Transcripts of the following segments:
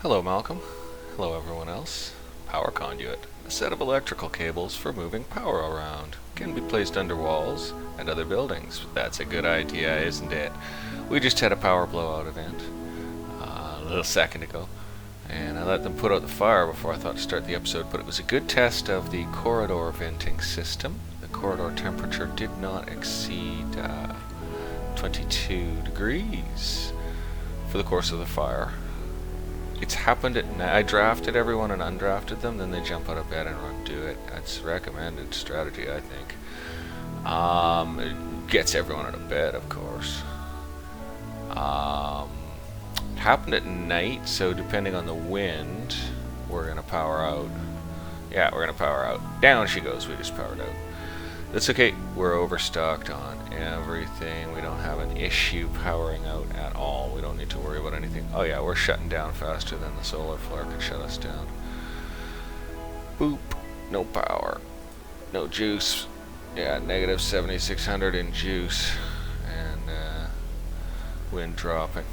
Hello, Malcolm. Hello, everyone else. Power conduit. A set of electrical cables for moving power around. Can be placed under walls and other buildings. That's a good idea, isn't it? We just had a power blowout event a little second ago, and I let them put out the fire before I thought to start the episode, but it was a good test of the corridor venting system. The corridor temperature did not exceed 22 degrees for the course of the fire. It's happened at night. I drafted everyone and undrafted them, then they jump out of bed and run do it. That's recommended strategy, I think. It gets everyone out of bed, of course. It happened at night, so depending on the wind, we're going to power out. Yeah, we're going to power out. Down she goes, we just powered out. That's okay, we're overstocked on everything. We don't have an issue powering out at all. We don't need to worry about anything. Oh yeah, we're shutting down faster than the solar flare can shut us down. Boop. No power. No juice. Yeah, negative 7,600 in juice. And wind dropping.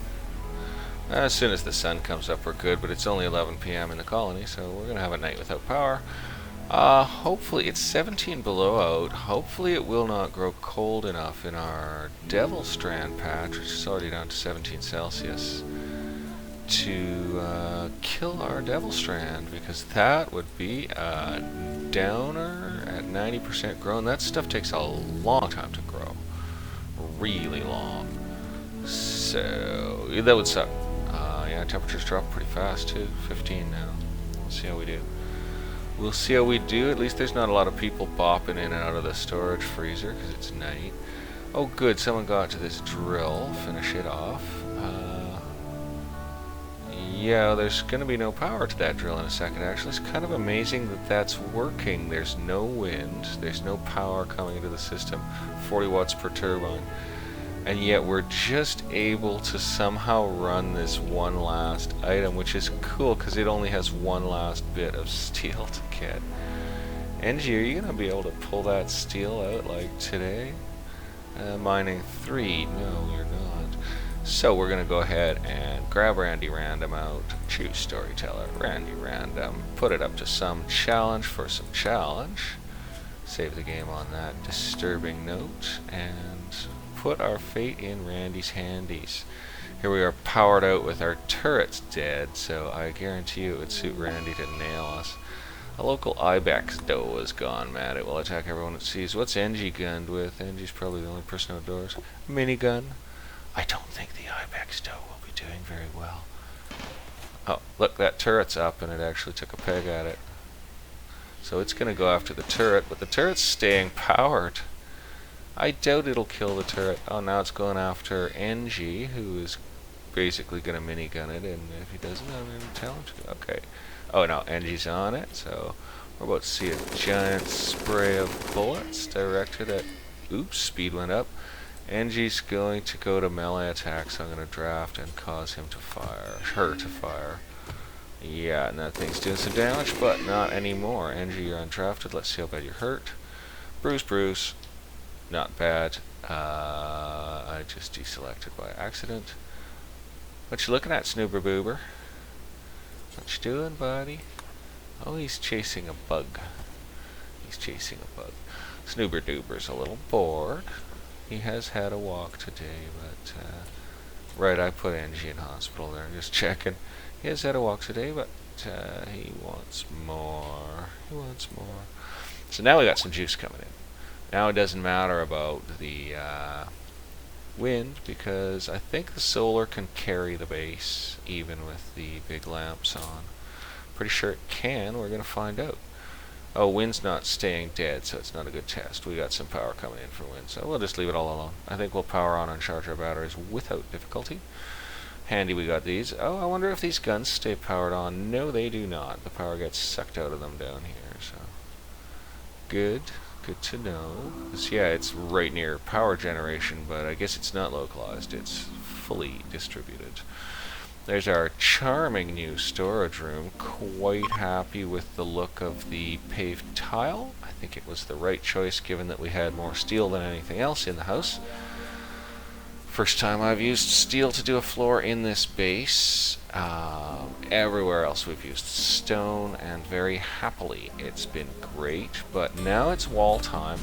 As soon as the sun comes up, we're good, but it's only 11 p.m. in the colony, so we're going to have a night without power. Hopefully it's 17 below out. Hopefully it will not grow cold enough in our Devil Strand patch, which is already down to 17 Celsius, to kill our Devil Strand, because that would be a downer at 90% grown. That stuff takes a long time to grow. Really long. So, that would suck. Yeah, temperatures drop pretty fast too. 15 now. We'll see how we do. We'll see how we do. At least there's not a lot of people bopping in and out of the storage freezer because it's night. Oh good, someone got to this drill. Finish it off. Yeah, there's going to be no power to that drill in a second actually. It's kind of amazing that that's working. There's no wind. There's no power coming into the system. 40 watts per turbine. And yet we're just able to somehow run this one last item, which is cool because it only has one last bit of steel to get. Angie, are you going to be able to pull that steel out like today? Mining 3. No, you're not. So we're going to go ahead and grab Randy Random out. Choose Storyteller. Randy Random. Put it up to some challenge for some challenge. Save the game on that disturbing note. And put our fate in Randy's handies. Here we are powered out with our turrets dead, so I guarantee you it would suit Randy to nail us. A local Ibex doe is gone mad. It will attack everyone it sees. What's Engie gunned with? Engie's probably the only person outdoors. Minigun. I don't think the Ibex doe will be doing very well. Oh, look, that turret's up and it actually took a peg at it. So it's going to go after the turret, but the turret's staying powered. I doubt it'll kill the turret. Oh, now it's going after NG, who is basically going to minigun it, and if he doesn't, I'm going to tell him to. Okay. Oh, now NG's on it, so we're about to see a giant spray of bullets directed at... Oops, speed went up. NG's going to go to melee attack, so I'm going to draft and cause him to fire. Her to fire. Yeah, and that thing's doing some damage, but not anymore. NG, you're undrafted. Let's see how bad you're hurt. Bruce. Not bad. I just deselected by accident. What you looking at, Snoober Boober? What you doing, buddy? Oh, he's chasing a bug. Snoober Doober's a little bored. He has had a walk today, but... right, I put Angie in hospital there. Just checking. He has had a walk today, but he wants more. So now we got some juice coming in. Now it doesn't matter about the wind, because I think the solar can carry the base even with the big lamps on. Pretty sure it can. We're going to find out. Oh, wind's not staying dead, so it's not a good test. We got some power coming in for wind, so we'll just leave it all alone. I think we'll power on and charge our batteries without difficulty. Handy we got these. Oh, I wonder if these guns stay powered on. No, they do not. The power gets sucked out of them down here, so... Good to know. Yeah, it's right near power generation, but I guess it's not localized. It's fully distributed. There's our charming new storage room. Quite happy with the look of the paved tile. I think it was the right choice given that we had more steel than anything else in the house. First time I've used steel to do a floor in this base. Everywhere else we've used stone, and very happily it's been great. But now it's wall time.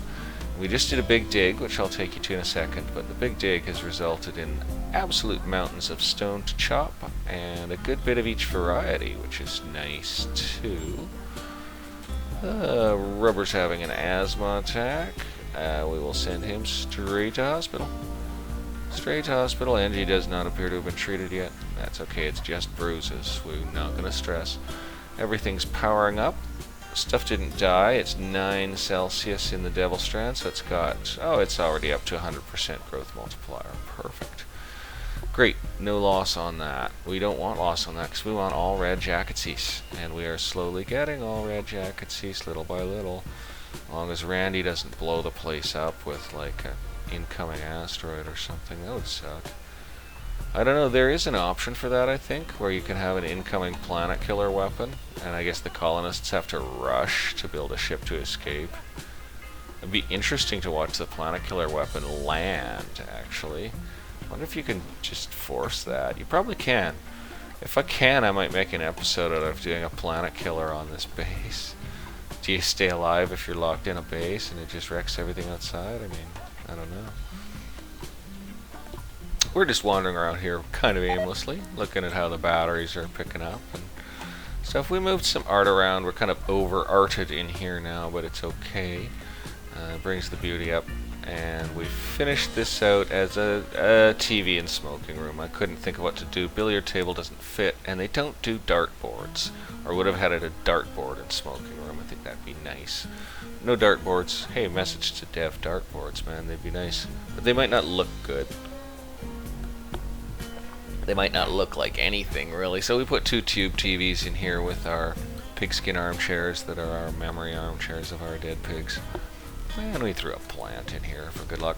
We just did a big dig, which I'll take you to in a second, but the big dig has resulted in absolute mountains of stone to chop, and a good bit of each variety, which is nice too. Rubber's having an asthma attack. We will send him straight to hospital. Straight to hospital. Angie does not appear to have been treated yet. That's okay, it's just bruises. We're not going to stress. Everything's powering up. Stuff didn't die. It's 9 Celsius in the Devil Strand, so it's got... oh, it's already up to 100% growth multiplier. Perfect. Great. No loss on that. We don't want loss on that because we want all red jacketsies. And we are slowly getting all red jacketsies little by little. As long as Randy doesn't blow the place up with like an incoming asteroid or something. That would suck. I don't know, there is an option for that, I think, where you can have an incoming planet killer weapon, and I guess the colonists have to rush to build a ship to escape. It'd be interesting to watch the planet killer weapon land, actually. I wonder if you can just force that. You probably can. If I can, I might make an episode out of doing a planet killer on this base. Do you stay alive if you're locked in a base and it just wrecks everything outside? I mean, I don't know. We're just wandering around here kind of aimlessly, looking at how the batteries are picking up and stuff. We moved some art around. We're kind of over-arted in here now, but it's okay. Brings the beauty up. And we finished this out as a TV and smoking room. I couldn't think of what to do. Billiard table doesn't fit, and they don't do dartboards. Or would have had it a dartboard and smoking room. I think that'd be nice. No dartboards. Hey, message to dev dartboards, man. They'd be nice. But they might not look good. They might not look like anything, really. So we put 2 tube TVs in here with our pigskin armchairs that are our memory armchairs of our dead pigs. And we threw a plant in here for good luck.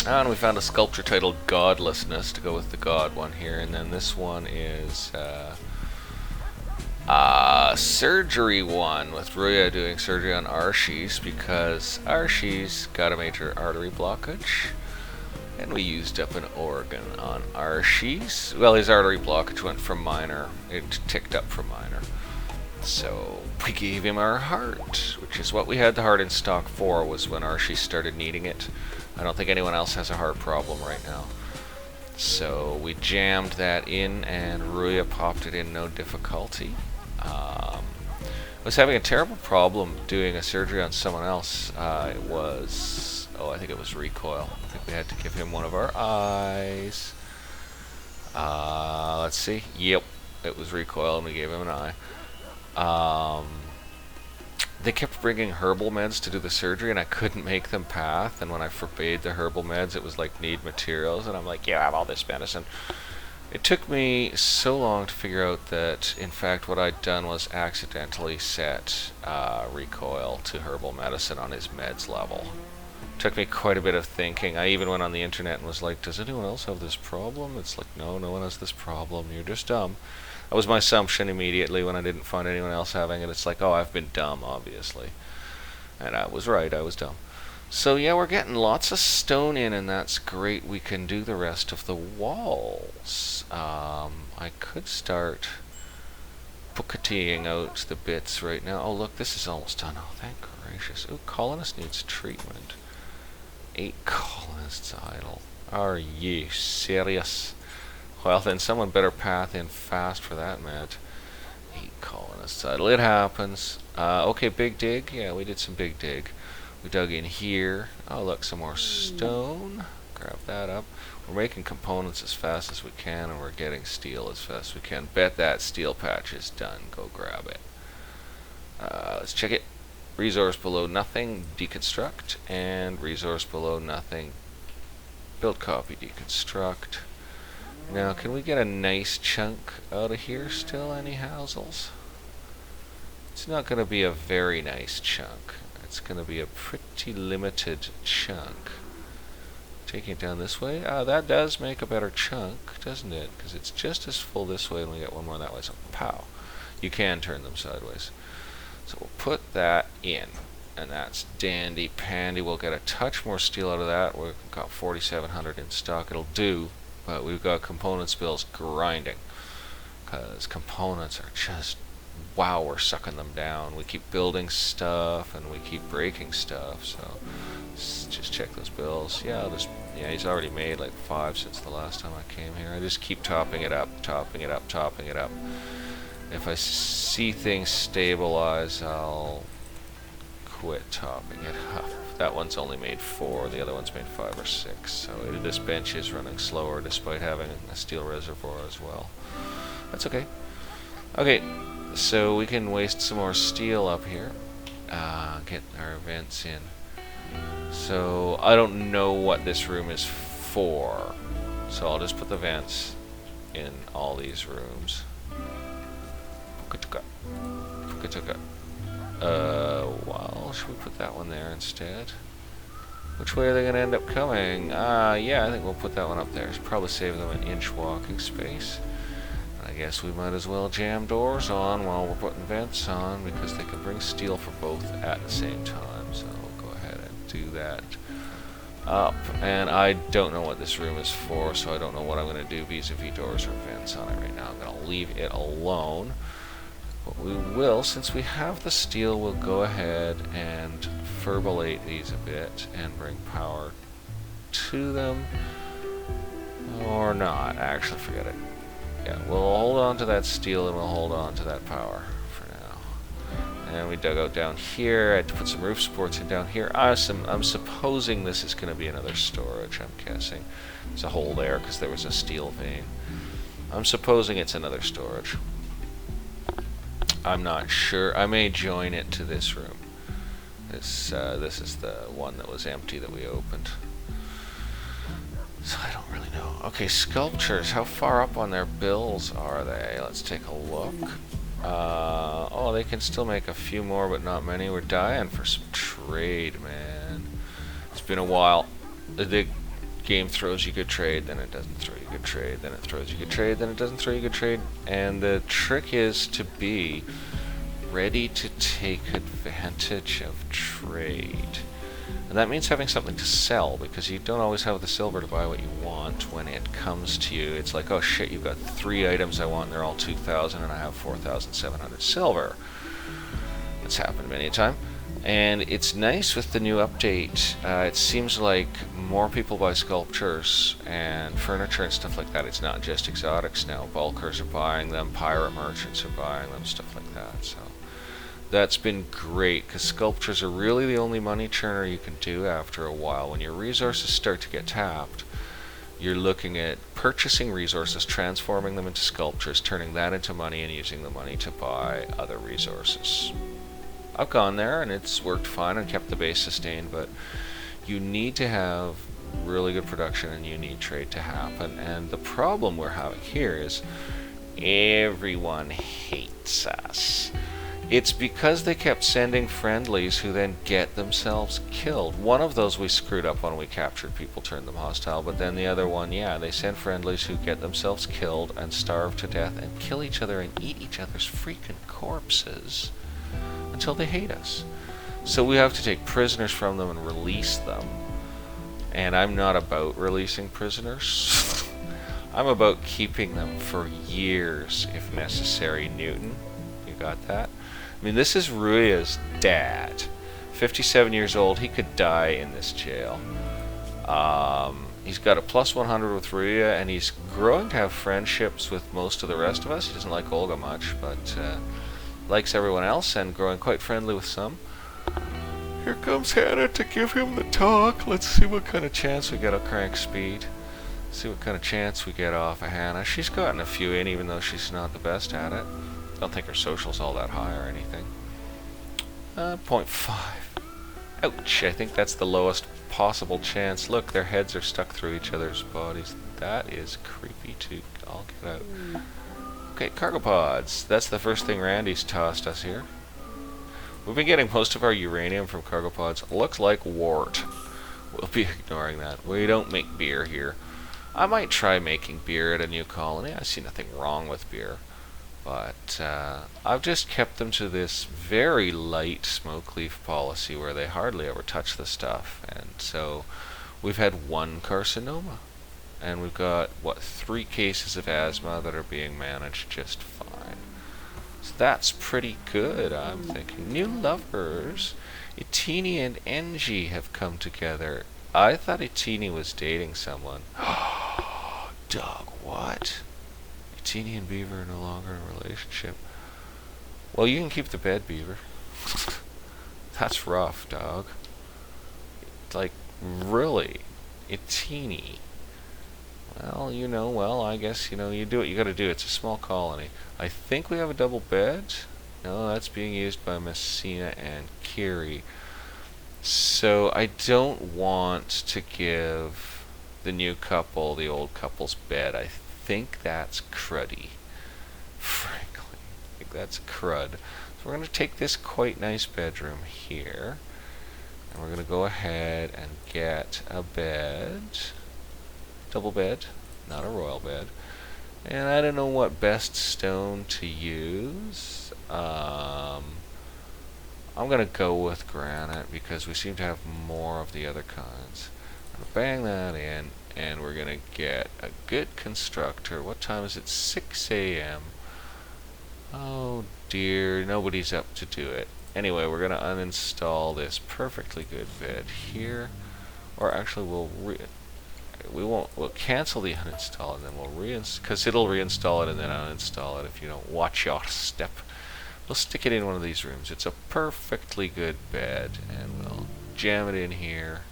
And we found a sculpture titled Godlessness to go with the God one here. And then this one is surgery one with Ruya doing surgery on Archie's because Archie's got a major artery blockage. And we used up an organ on Archie's. Well, his artery blockage went from minor. It ticked up from minor. So we gave him our heart, which is what we had the heart in stock for, was when Archie started needing it. I don't think anyone else has a heart problem right now. So we jammed that in, and Ruya popped it in no difficulty. I was having a terrible problem doing a surgery on someone else. It was... oh, I think it was Recoil. I think we had to give him one of our eyes. Let's see. Yep, it was Recoil, and we gave him an eye. They kept bringing herbal meds to do the surgery, and I couldn't make them path. And when I forbade the herbal meds, it was like need materials, and I'm like, yeah, I have all this medicine. It took me so long to figure out that, in fact, what I'd done was accidentally set Recoil to herbal medicine on his meds level. Took me quite a bit of thinking. I even went on the internet and was like, does anyone else have this problem? It's like, no, no one has this problem. You're just dumb. That was my assumption immediately when I didn't find anyone else having it. It's like, oh, I've been dumb, obviously. And I was right, I was dumb. So yeah, we're getting lots of stone in, and that's great. We can do the rest of the walls. I could start pocketing out the bits right now. Oh, look, this is almost done. Oh, thank gracious. Ooh, colonist needs treatment. 8 colonists idle. Are you serious? Well, then someone better path in fast for that, Matt. 8 colonists idle. It happens. Okay, big dig. Yeah, we did some big dig. We dug in here. Oh, look, some more stone. Grab that up. We're making components as fast as we can, and we're getting steel as fast as we can. Bet that steel patch is done. Go grab it. Let's check it. Resource below nothing, deconstruct, and resource below nothing, build copy, deconstruct. Now, can we get a nice chunk out of here still, any housels? It's not going to be a very nice chunk. It's going to be a pretty limited chunk. Taking it down this way, that does make a better chunk, doesn't it? Because it's just as full this way, and we get one more that way, so pow. You can turn them sideways. So we'll put that in, and that's dandy pandy. We'll get a touch more steel out of that. We've got 4,700 in stock. It'll do, but we've got components bills grinding. because components are just, wow, we're sucking them down. We keep building stuff and we keep breaking stuff. So just check those bills. Yeah, he's already made like 5 since the last time I came here. I just keep topping it up, topping it up, topping it up. If I see things stabilize, I'll quit topping it up. That one's only made 4, the other one's made 5 or 6. So this bench is running slower despite having a steel reservoir as well. That's okay. Okay, so we can waste some more steel up here. Get our vents in. So I don't know what this room is for. So I'll just put the vents in all these rooms. Well, should we put that one there instead? Which way are they going to end up coming? Yeah, I think we'll put that one up there. It's probably save them an inch walking space. I guess we might as well jam doors on while we're putting vents on, because they can bring steel for both at the same time. So we'll go ahead and do that up. And I don't know what this room is for, so I don't know what I'm going to do vis-a-vis doors or vents on it right now. I'm going to leave it alone. What we will, since we have the steel, we'll go ahead and ferbilate these a bit and bring power to them. Or not, actually, forget it. Yeah, we'll hold on to that steel and we'll hold on to that power for now. And we dug out down here. I had to put some roof supports in down here. I'm supposing this is going to be another storage, I'm guessing. There's a hole there because there was a steel vein. I'm supposing it's another storage. I'm not sure. I may join it to this room. This is the one that was empty that we opened. So I don't really know. Okay, sculptures. How far up on their bills are they? Let's take a look. Oh, they can still make a few more, but not many. We're dying for some trade, man. It's been a while. The game throws you good trade, then it doesn't throw you good trade, then it throws you good trade, then it doesn't throw you good trade. And the trick is to be ready to take advantage of trade. And that means having something to sell, because you don't always have the silver to buy what you want when it comes to you. It's like, oh shit, you've got 3 items I want, and they're all 2,000, and I have 4,700 silver. It's happened many a time. And it's nice with the new update. It seems like more people buy sculptures and furniture and stuff like that. It's not just exotics now. Bulkers are buying them, pirate merchants are buying them, stuff like that. So that's been great, because sculptures are really the only money churner you can do after a while. When your resources start to get tapped, you're looking at purchasing resources, transforming them into sculptures, turning that into money, and using the money to buy other resources. I've gone there and it's worked fine and kept the base sustained, but you need to have really good production and you need trade to happen. And the problem we're having here is everyone hates us. It's because they kept sending friendlies who then get themselves killed. One of those we screwed up when we captured people, turned them hostile, but then the other one, yeah, they send friendlies who get themselves killed and starve to death and kill each other and eat each other's freaking corpses until they hate us. So we have to take prisoners from them and release them. And I'm not about releasing prisoners. I'm about keeping them for years if necessary. Newton, you got that? I mean, this is Ruya's dad. 57 years old, he could die in this jail. He's got a plus 100 with Ruya, and he's growing to have friendships with most of the rest of us. He doesn't like Olga much, but likes everyone else and growing quite friendly with some. Here comes Hannah to give him the talk. Let's see what kind of chance we get. I'll crank speed. See what kind of chance we get off of Hannah. She's gotten a few in, even though she's not the best at it. I don't think her social's all that high or anything. 0.5. Ouch, I think that's the lowest possible chance. Look, their heads are stuck through each other's bodies. That is creepy too. I'll get out. Okay, cargo pods. That's the first thing Randy's tossed us here. We've been getting most of our uranium from cargo pods. Looks like wart. We'll be ignoring that. We don't make beer here. I might try making beer at a new colony. I see nothing wrong with beer. But I've just kept them to this very light smoke leaf policy where they hardly ever touch the stuff. And so we've had 1 carcinoma. and we've got, what, 3 cases of asthma that are being managed just fine. So that's pretty good, I'm thinking. New lovers. Itini and Engie have come together. I thought Itini was dating someone. Dog, what? Itini and Beaver are no longer in a relationship. Well, you can keep the bed, Beaver. That's rough, dog. Like, really? Itini. Well, I guess, you do what you gotta do. It's a small colony. I think we have a double bed. No, that's being used by Mussina and Kiri. So, I don't want to give the new couple the old couple's bed. I think that's cruddy. Frankly, I think that's crud. So, we're gonna take this quite nice bedroom here. And we're going to go ahead and get a bed. Double bed, not a royal bed. And I don't know what best stone to use. I'm going to go with granite because we seem to have more of the other kinds. I'm going to bang that in, and we're going to get a good constructor. What time is it? 6 a.m. Oh dear, nobody's up to do it. Anyway, we're going to uninstall this perfectly good bed here. Or actually, we'll cancel the uninstall and then we'll reinstall, because it'll reinstall it and then uninstall it if you don't watch your step. We'll stick it in one of these rooms. It's a perfectly good bed, and we'll jam it in here.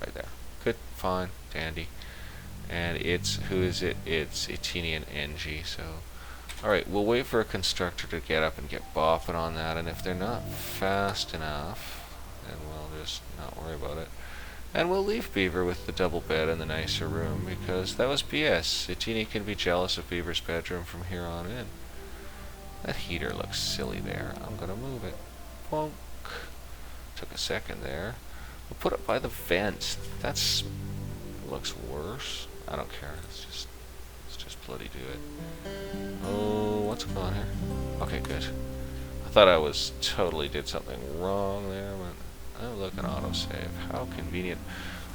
Right there. Good, fine, dandy. And who is it? It's Itini and Engie, so... Alright, we'll wait for a constructor to get up and get bopping on that, and if they're not fast enough, then we'll just not worry about it. And we'll leave Beaver with the double bed in the nicer room, because that was BS. Itini can be jealous of Beaver's bedroom from here on in. That heater looks silly there. I'm gonna move it. Bonk. Took a second there. We'll put it by the vent. Looks worse. I don't care. Let's just bloody do it. Oh, what's going on here? Okay, good. I thought I totally did something wrong there, but oh, look, an autosave. How convenient.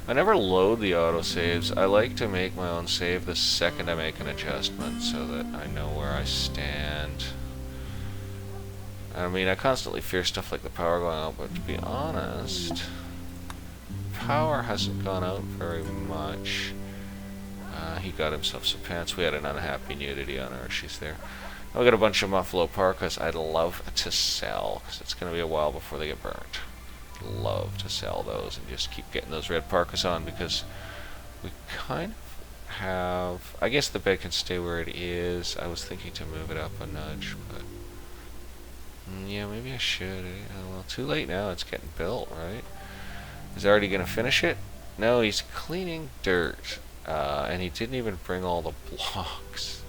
I never load the autosaves. I like to make my own save the second I make an adjustment so that I know where I stand. I mean, I constantly fear stuff like the power going out, but to be honest, power hasn't gone out very much. He got himself some pants. We had an unhappy nudity on her. She's there. I've got a bunch of Muffalo parkas I'd love to sell, because it's going to be a while before they get burnt. Love to sell those and just keep getting those red parkas on, because we kind of have... I guess the bed can stay where it is. I was thinking to move it up a nudge, but... yeah, maybe I should. Well, too late now. It's getting built, right? Is he already going to finish it? No, he's cleaning dirt. And he didn't even bring all the blocks.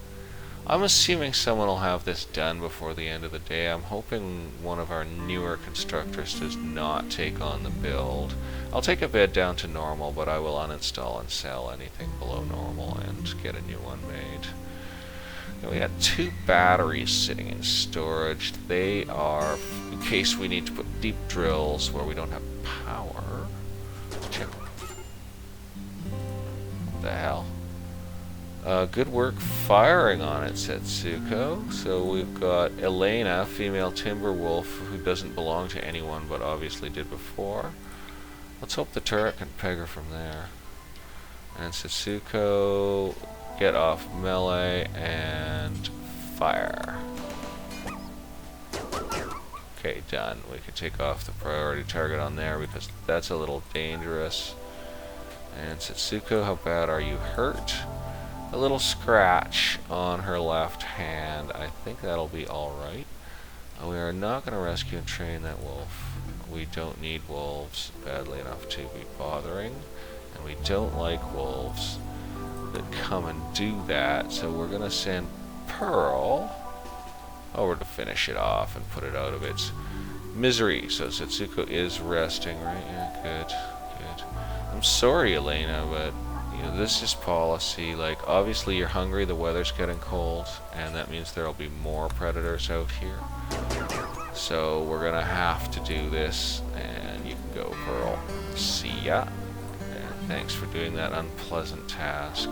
I'm assuming someone will have this done before the end of the day. I'm hoping one of our newer constructors does not take on the build. I'll take a bed down to normal, but I will uninstall and sell anything below normal and get a new one made. Now we got 2 batteries sitting in storage. They are in case we need to put deep drills where we don't have power. Check. The hell? Good work firing on it, said Suko. So we've got Elena, female timber wolf, who doesn't belong to anyone but obviously did before. Let's hope the turret can peg her from there. And Setsuko, get off melee and fire. Okay, done. We can take off the priority target on there because that's a little dangerous. And Setsuko, how bad are you hurt? A little scratch on her left hand. I think that'll be alright. We are not going to rescue and train that wolf. We don't need wolves badly enough to be bothering. And we don't like wolves that come and do that. So we're going to send Pearl over to finish it off and put it out of its misery. So Setsuko is resting, right? Yeah, good. I'm sorry, Elena, but this is policy. Like, obviously you're hungry, the weather's getting cold, and that means there'll be more predators out here. So we're gonna have to do this, and you can go, Pearl. See ya. And Thanks for doing that unpleasant task.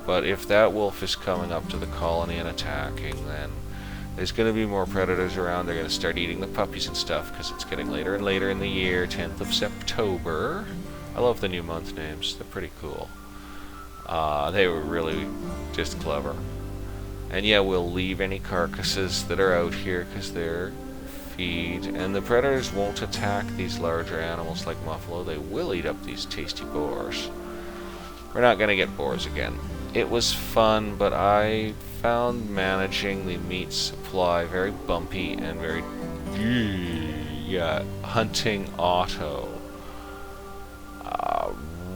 But if that wolf is coming up to the colony and attacking, then there's going to be more predators around. They're going to start eating the puppies and stuff because it's getting later and later in the year. 10th of September. I love the new month names. They're pretty cool. They were really just clever. And yeah, we'll leave any carcasses that are out here because they're feed. And the predators won't attack these larger animals like buffalo. They will eat up these tasty boars. We're not going to get boars again. It was fun, but I found managing the meat supply very bumpy and very hunting auto.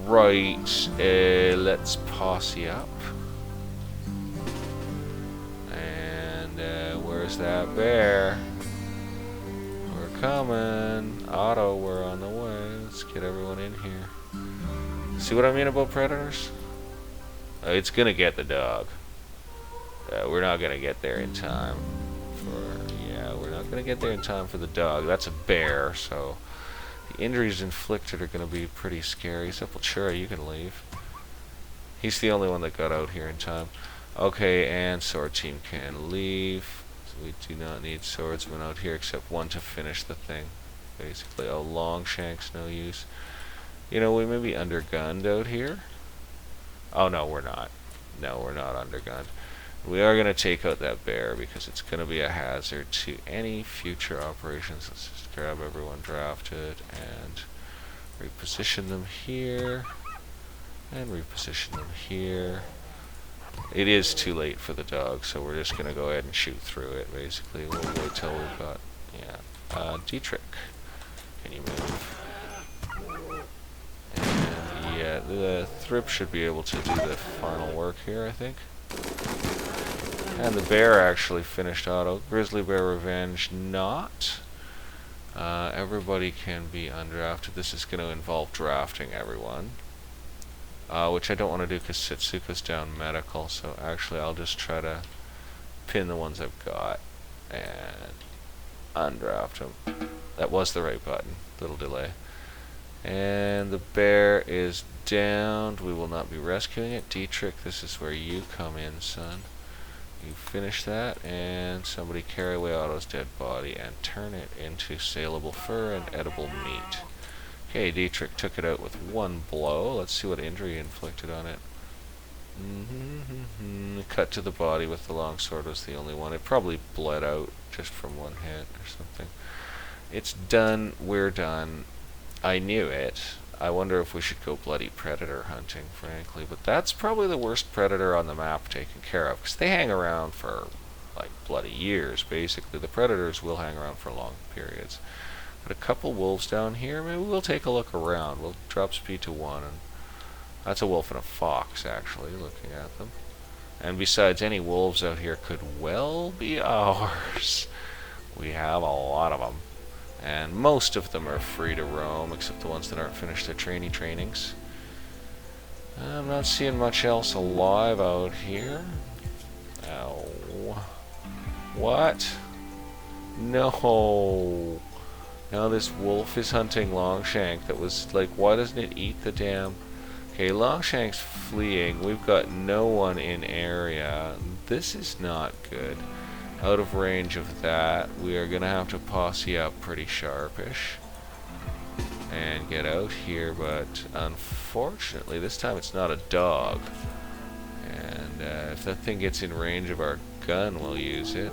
Right, let's posse up. And where's that bear? We're coming. Auto, we're on the way. Let's get everyone in here. See what I mean about predators? It's gonna get the dog. We're not gonna get there in time we're not gonna get there in time for the dog. That's a bear, so the injuries inflicted are gonna be pretty scary. Sepultura, you can leave. He's the only one that got out here in time. Okay, and sword team can leave. So we do not need swordsmen out here except one to finish the thing. Basically, oh, Longshanks, no use. You know, we may be undergunned out here. Oh, no, we're not. No, we're not undergunned. We are going to take out that bear because it's going to be a hazard to any future operations. Let's just grab everyone drafted and reposition them here. And reposition them here. It is too late for the dog, so we're just going to go ahead and shoot through it, basically. We'll wait till we've got... Yeah. Dietrich, can you move? And yeah, the Thrip should be able to do the final work here, I think. And the bear actually finished auto. Grizzly Bear Revenge not. Everybody can be undrafted. This is going to involve drafting everyone. Which I don't want to do because Setsuko's down medical, so actually I'll just try to pin the ones I've got and undraft them. That was the right button. Little delay. And the bear is downed. We will not be rescuing it. Dietrich, this is where you come in, son. You finish that, and somebody carry away Otto's dead body and turn it into saleable fur and edible meat. Okay, Dietrich took it out with one blow. Let's see what injury he inflicted on it. Cut to the body with the longsword was the only one. It probably bled out just from one hit or something. It's done. We're done. I knew it. I wonder if we should go bloody predator hunting, frankly. But that's probably the worst predator on the map taken care of, because they hang around for, like, bloody years, basically. The predators will hang around for long periods. But a couple wolves down here, maybe we'll take a look around. We'll drop speed to 1, and that's a wolf and a fox, actually, looking at them. And besides, any wolves out here could well be ours. We have a lot of them. And most of them are free to roam, except the ones that aren't finished their trainings. I'm not seeing much else alive out here. Ow. What? No. Now this wolf is hunting Longshank that was like, why doesn't it eat the damn... Okay, Longshank's fleeing. We've got no one in area. This is not good. Out of range of that, we are going to have to posse up pretty sharpish and get out here, but unfortunately this time it's not a dog, and if that thing gets in range of our gun, we'll use it.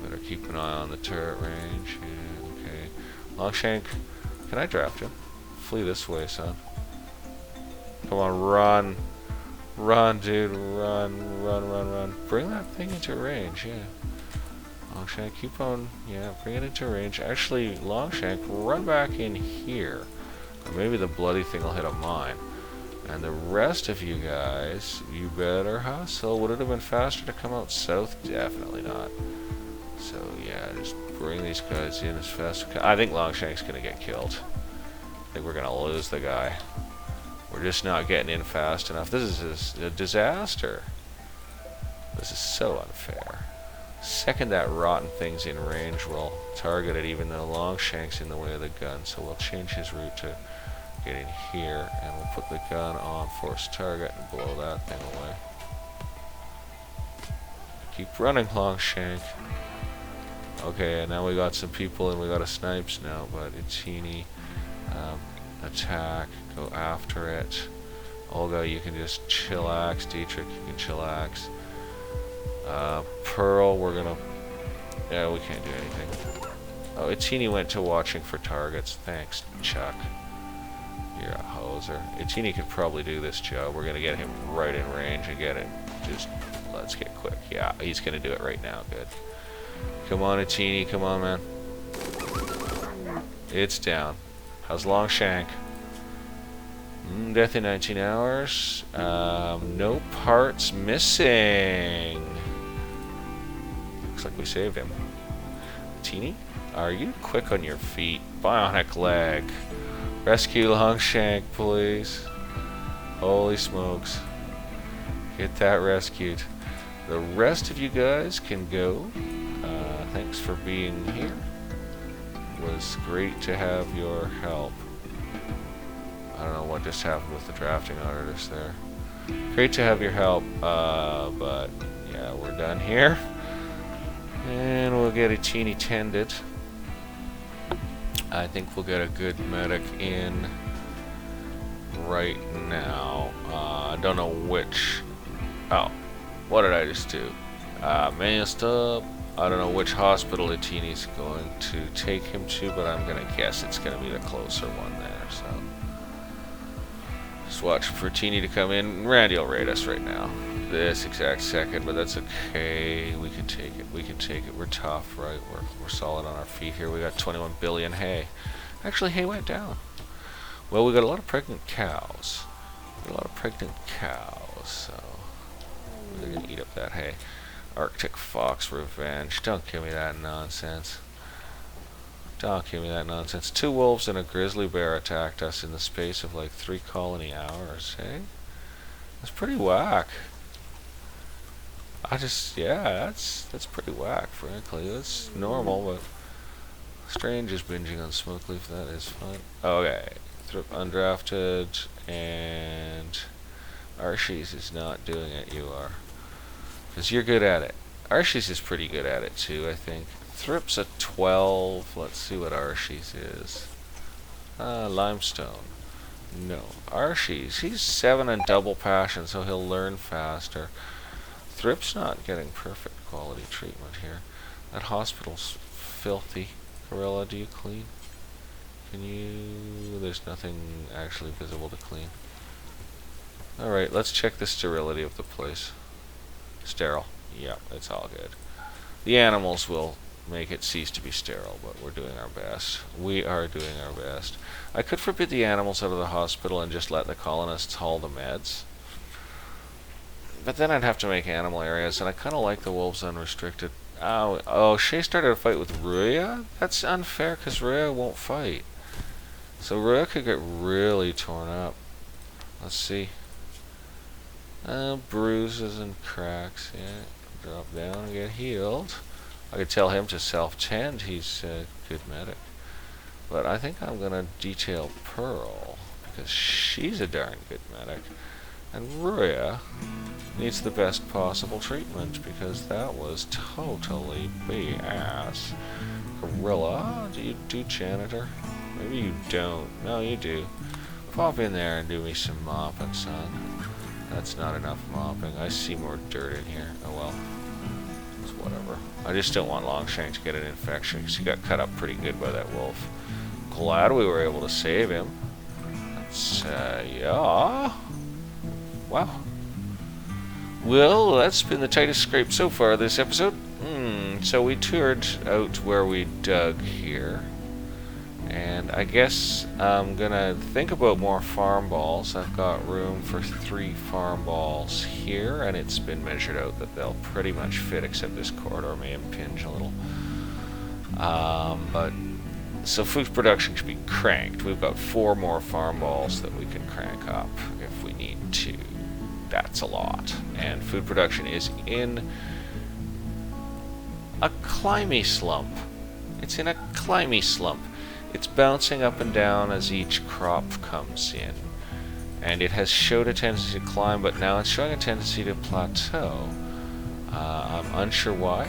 Better keep an eye on the turret range. Yeah, okay, Longshank, can I draft him? Flee this way, son. Come on, run. Run, dude, run, run, run, run. Bring that thing into range, yeah. Longshank, keep on, yeah, bring it into range. Actually, Longshank, run back in here. Or maybe the bloody thing will hit a mine. And the rest of you guys, you better hustle. Would it have been faster to come out south? Definitely not. So, yeah, just bring these guys in as fast as... I think Longshank's gonna get killed. I think we're gonna lose the guy. We're just not getting in fast enough. This is a disaster. This is so unfair. Second that rotten thing's in range, we'll target it even though Longshank's in the way of the gun. So we'll change his route to get in here, and we'll put the gun on force target and blow that thing away. Keep running, Longshank. Okay, and now we got some people and we got a snipes now, but it's Heaney. Attack, go after it. Olga, you can just chillax. Dietrich, you can chillax. Pearl, we're gonna... Yeah, we can't do anything. Oh, Itini went to watching for targets. Thanks, Chuck. You're a hoser. Itini could probably do this job. We're gonna get him right in range and get him. Just, let's get quick. Yeah, he's gonna do it right now. Good. Come on, Itini. Come on, man. It's down. How's Longshank? Death in 19 hours. No parts missing. Looks like we saved him. Teeny, are you quick on your feet? Bionic leg. Rescue Longshank, please. Holy smokes. Get that rescued. The rest of you guys can go. Thanks for being here. It was great to have your help. I don't know what just happened with the drafting artist there. Great to have your help, but yeah, we're done here. And we'll get a teeny tended. I think we'll get a good medic in right now. I don't know which... Oh, what did I just do? Messed up. I don't know which hospital Itini's going to take him to, but I'm going to guess it's going to be the closer one there, so... Just watch for Teeny to come in. Randy will raid us right now. This exact second, but that's okay. We can take it. We can take it. We're tough, right? We're solid on our feet here. We got 21 billion hay. Actually, hay went down. Well, we got a lot of pregnant cows. So they're gonna eat up that hay. Arctic fox revenge. Don't give me that nonsense. Don't give me that nonsense. 2 wolves and a grizzly bear attacked us in the space of like 3 colony hours, eh? That's pretty whack. Yeah, that's pretty whack, frankly. That's normal, but Strange is binging on smoke leaf. That is fun. Okay, undrafted, and Arshies is not doing it. You are, because you're good at it. Arshies is pretty good at it too, I think. Thrip's a 12. Let's see what Arshies is. Limestone. No. Arshies, he's 7 and double passion, so he'll learn faster. Thrip's not getting perfect quality treatment here. That hospital's filthy. Gorilla, do you clean? Can you... There's nothing actually visible to clean. Alright, let's check the sterility of the place. Sterile. Yep, it's all good. The animals will make it cease to be sterile, but we're doing our best. We are doing our best. I could forbid the animals out of the hospital and just let the colonists haul the meds. But then I'd have to make animal areas, and I kind of like the wolves unrestricted. Oh, Shay started a fight with Ruya? That's unfair, because Ruya won't fight. So Ruya could get really torn up. Let's see. Bruises and cracks, yeah. Drop down and get healed. I could tell him to self-tend, he's a good medic. But I think I'm going to detail Pearl, because she's a darn good medic. And Ruya needs the best possible treatment, because that was totally BS. Gorilla, do you do janitor? Maybe you don't. No, you do. Pop in there and do me some mopping, son. That's not enough mopping. I see more dirt in here. Oh well. It's whatever. I just don't want Longshank to get an infection, because he got cut up pretty good by that wolf. Glad we were able to save him. That's, yeah. Wow. Well, that's been the tightest scrape so far this episode. So we toured out where we dug here. And I guess I'm gonna think about more farm balls. I've got room for 3 farm balls here, and it's been measured out that they'll pretty much fit, except this corridor may impinge a little. So food production should be cranked. We've got 4 more farm balls that we can crank up if we need to. That's a lot. And food production is in a climby slump. It's in a climby slump. It's bouncing up and down as each crop comes in. And it has showed a tendency to climb, but now it's showing a tendency to plateau. I'm unsure why.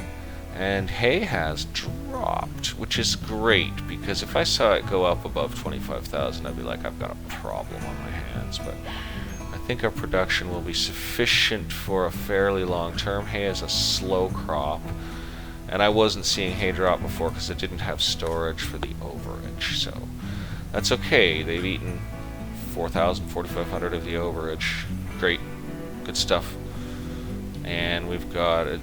And hay has dropped, which is great, because if I saw it go up above 25,000, I'd be like, I've got a problem on my hands. But I think our production will be sufficient for a fairly long term. Hay is a slow crop, and I wasn't seeing hay drop before because it didn't have storage for the overage, so that's okay. They've eaten 4,000, 4,500 of the overage. Great, good stuff. And we've got a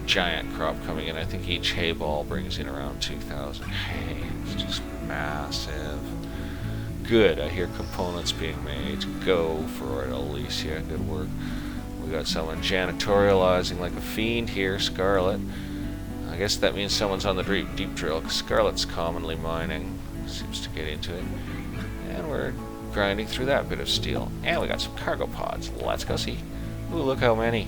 giant crop coming in. I think each hay ball brings in around 2,000 hay. It's just massive. Good. I hear components being made. Go for it, Alicia. Good work. We got someone janitorializing like a fiend here, Scarlet. I guess that means someone's on the deep drill, because Scarlet's commonly mining. Seems to get into it. And we're grinding through that bit of steel. And we got some cargo pods. Let's go see. Ooh, look how many.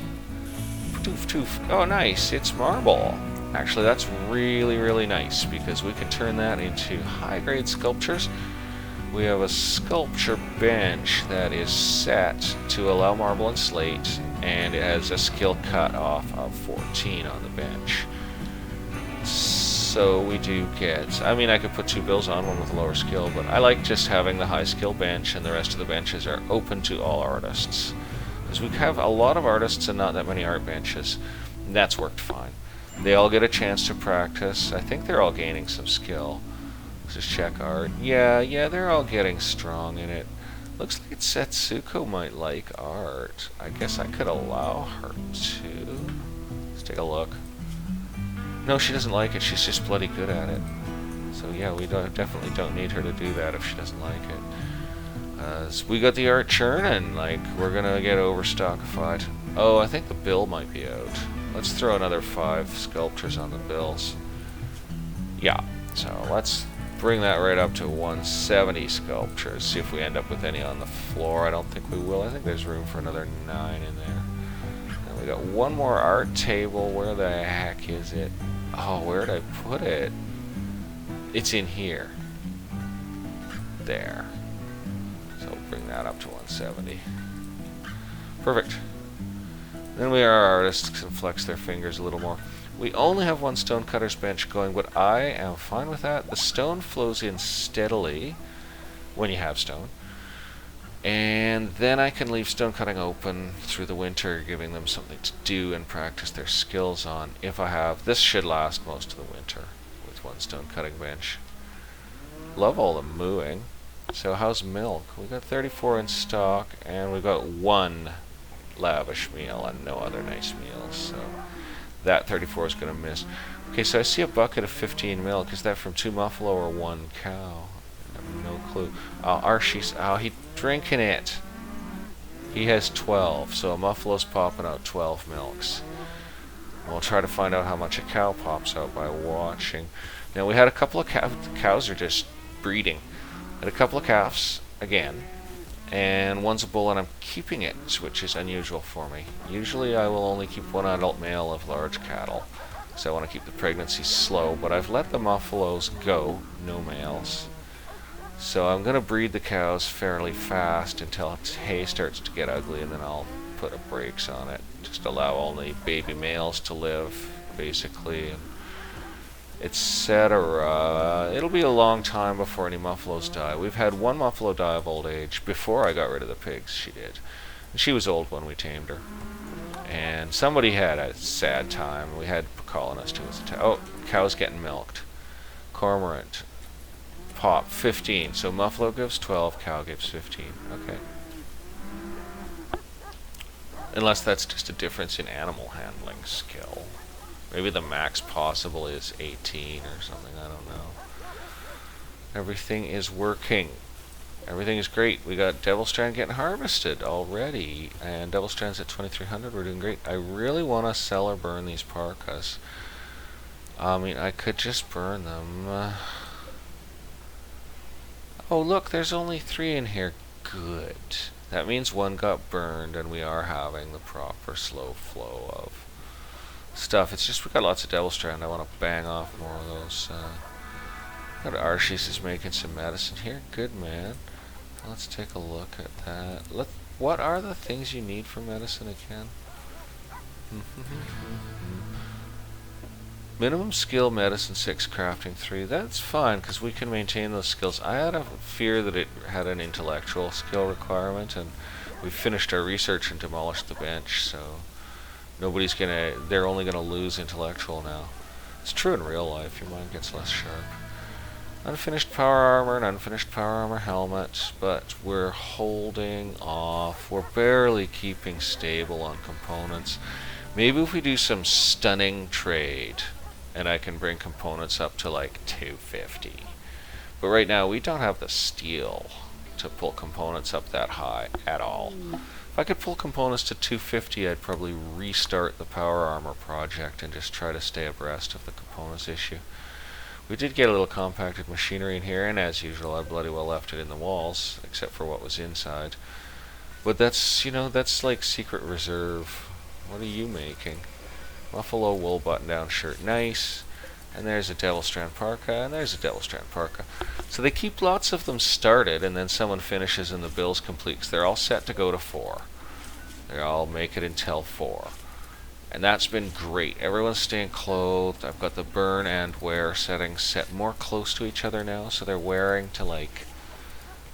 Toof, toof. Oh, nice. It's marble. Actually, that's really, really nice, because we can turn that into high-grade sculptures. We have a sculpture bench that is set to allow marble and slate, and it has a skill cutoff of 14 on the bench. So we do get... I mean, I could put 2 bills on, one with a lower skill, but I like just having the high-skill bench, and the rest of the benches are open to all artists. Because we have a lot of artists and not that many art benches. And that's worked fine. They all get a chance to practice. I think they're all gaining some skill. Let's just check art. Yeah, they're all getting strong in it. Looks like Setsuko might like art. I guess I could allow her to. Let's take a look. No, she doesn't like it. She's just bloody good at it. So yeah, we definitely don't need her to do that if she doesn't like it. We got the art churning, like, we're gonna get overstockified. Oh, I think the bill might be out. Let's throw another 5 sculptures on the bills. Yeah, so let's bring that right up to 170 sculptures. See if we end up with any on the floor. I don't think we will. I think there's room for another 9 in there. And we got one more art table. Where the heck is it? Oh, where did I put it? It's in here. There. So we'll bring that up to 170. Perfect. Then we are artists can flex their fingers a little more. We only have 1 stonecutter's bench going, but I am fine with that. The stone flows in steadily when you have stone. And then I can leave stone cutting open through the winter, giving them something to do and practice their skills on. If I have, this should last most of the winter with 1 stone cutting bench. Love all the mooing. So how's milk? We got 34 in stock, and we've got 1 lavish meal and no other nice meals. So that 34 is going to miss. Okay, so I see a bucket of 15 milk. Is that from 2 muffalo or 1 cow? I have no clue. Archie's, he's drinking it. He has 12, so a muffalo's popping out 12 milks. We'll try to find out how much a cow pops out by watching. Now we had a couple of cows are just breeding. Had a couple of calves again, and one's a bull, and I'm keeping it, which is unusual for me. Usually I will only keep 1 adult male of large cattle, so I want to keep the pregnancy slow, but I've let the muffalos go, no males. So I'm going to breed the cows fairly fast until hay starts to get ugly, and then I'll put a brakes on it. Just allow only baby males to live, basically, etc. It'll be a long time before any muffalos die. We've had 1 muffalo die of old age before I got rid of the pigs. She did. And she was old when we tamed her. And somebody had a sad time. We had a colonist who was cow's getting milked. Cormorant. Pop, 15. So muffalo gives 12, cow gives 15. Okay. Unless that's just a difference in animal handling skill. Maybe the max possible is 18 or something, I don't know. Everything is working. Everything is great. We got Devil Strand getting harvested already, and Devil Strand's at 2300. We're doing great. I really want to sell or burn these parkas. I mean, I could just burn them. Oh, look, there's only 3 in here. Good. That means 1 got burned, and we are having the proper slow flow of stuff. It's just we got lots of Devil Strand. I want to bang off more of those Got Arshis is making some medicine here. Good man. Let's take a look at that. What are the things you need for medicine again? Minimum skill medicine 6, crafting 3. That's fine because we can maintain those skills. I had a fear that it had an intellectual skill requirement, and we finished our research and demolished the bench, so they're only gonna lose intellectual now. It's true in real life, your mind gets less sharp. Unfinished power armor and unfinished power armor helmet, but we're holding off. We're barely keeping stable on components. Maybe if we do some stunning trade, and I can bring components up to like 250. But right now we don't have the steel to pull components up that high at all. If I could pull components to 250, I'd probably restart the power armor project and just try to stay abreast of the components issue. We did get a little compacted machinery in here, and as usual I bloody well left it in the walls, except for what was inside. But that's, that's like secret reserve. What are you making? Buffalo wool button-down shirt, nice. And there's a Devil Strand parka, and there's a Devil Strand parka. So they keep lots of them started, and then someone finishes and the bill's complete, because they're all set to go to 4. They all make it until 4. And that's been great. Everyone's staying clothed. I've got the burn and wear settings set more close to each other now, so they're wearing to like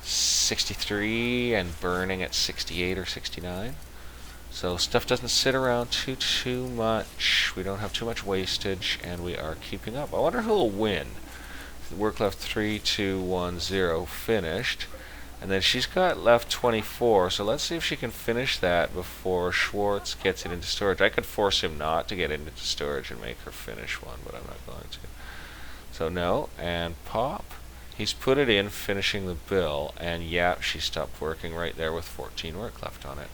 63 and burning at 68 or 69. So stuff doesn't sit around too much. We don't have too much wastage, and we are keeping up. I wonder who will win. Work left 3, 2, 1, 0, finished. And then she's got left 24, so let's see if she can finish that before Schwartz gets it into storage. I could force him not to get it into storage and make her finish one, but I'm not going to. So no, and pop. He's put it in, finishing the bill, and yep, she stopped working right there with 14 work left on it.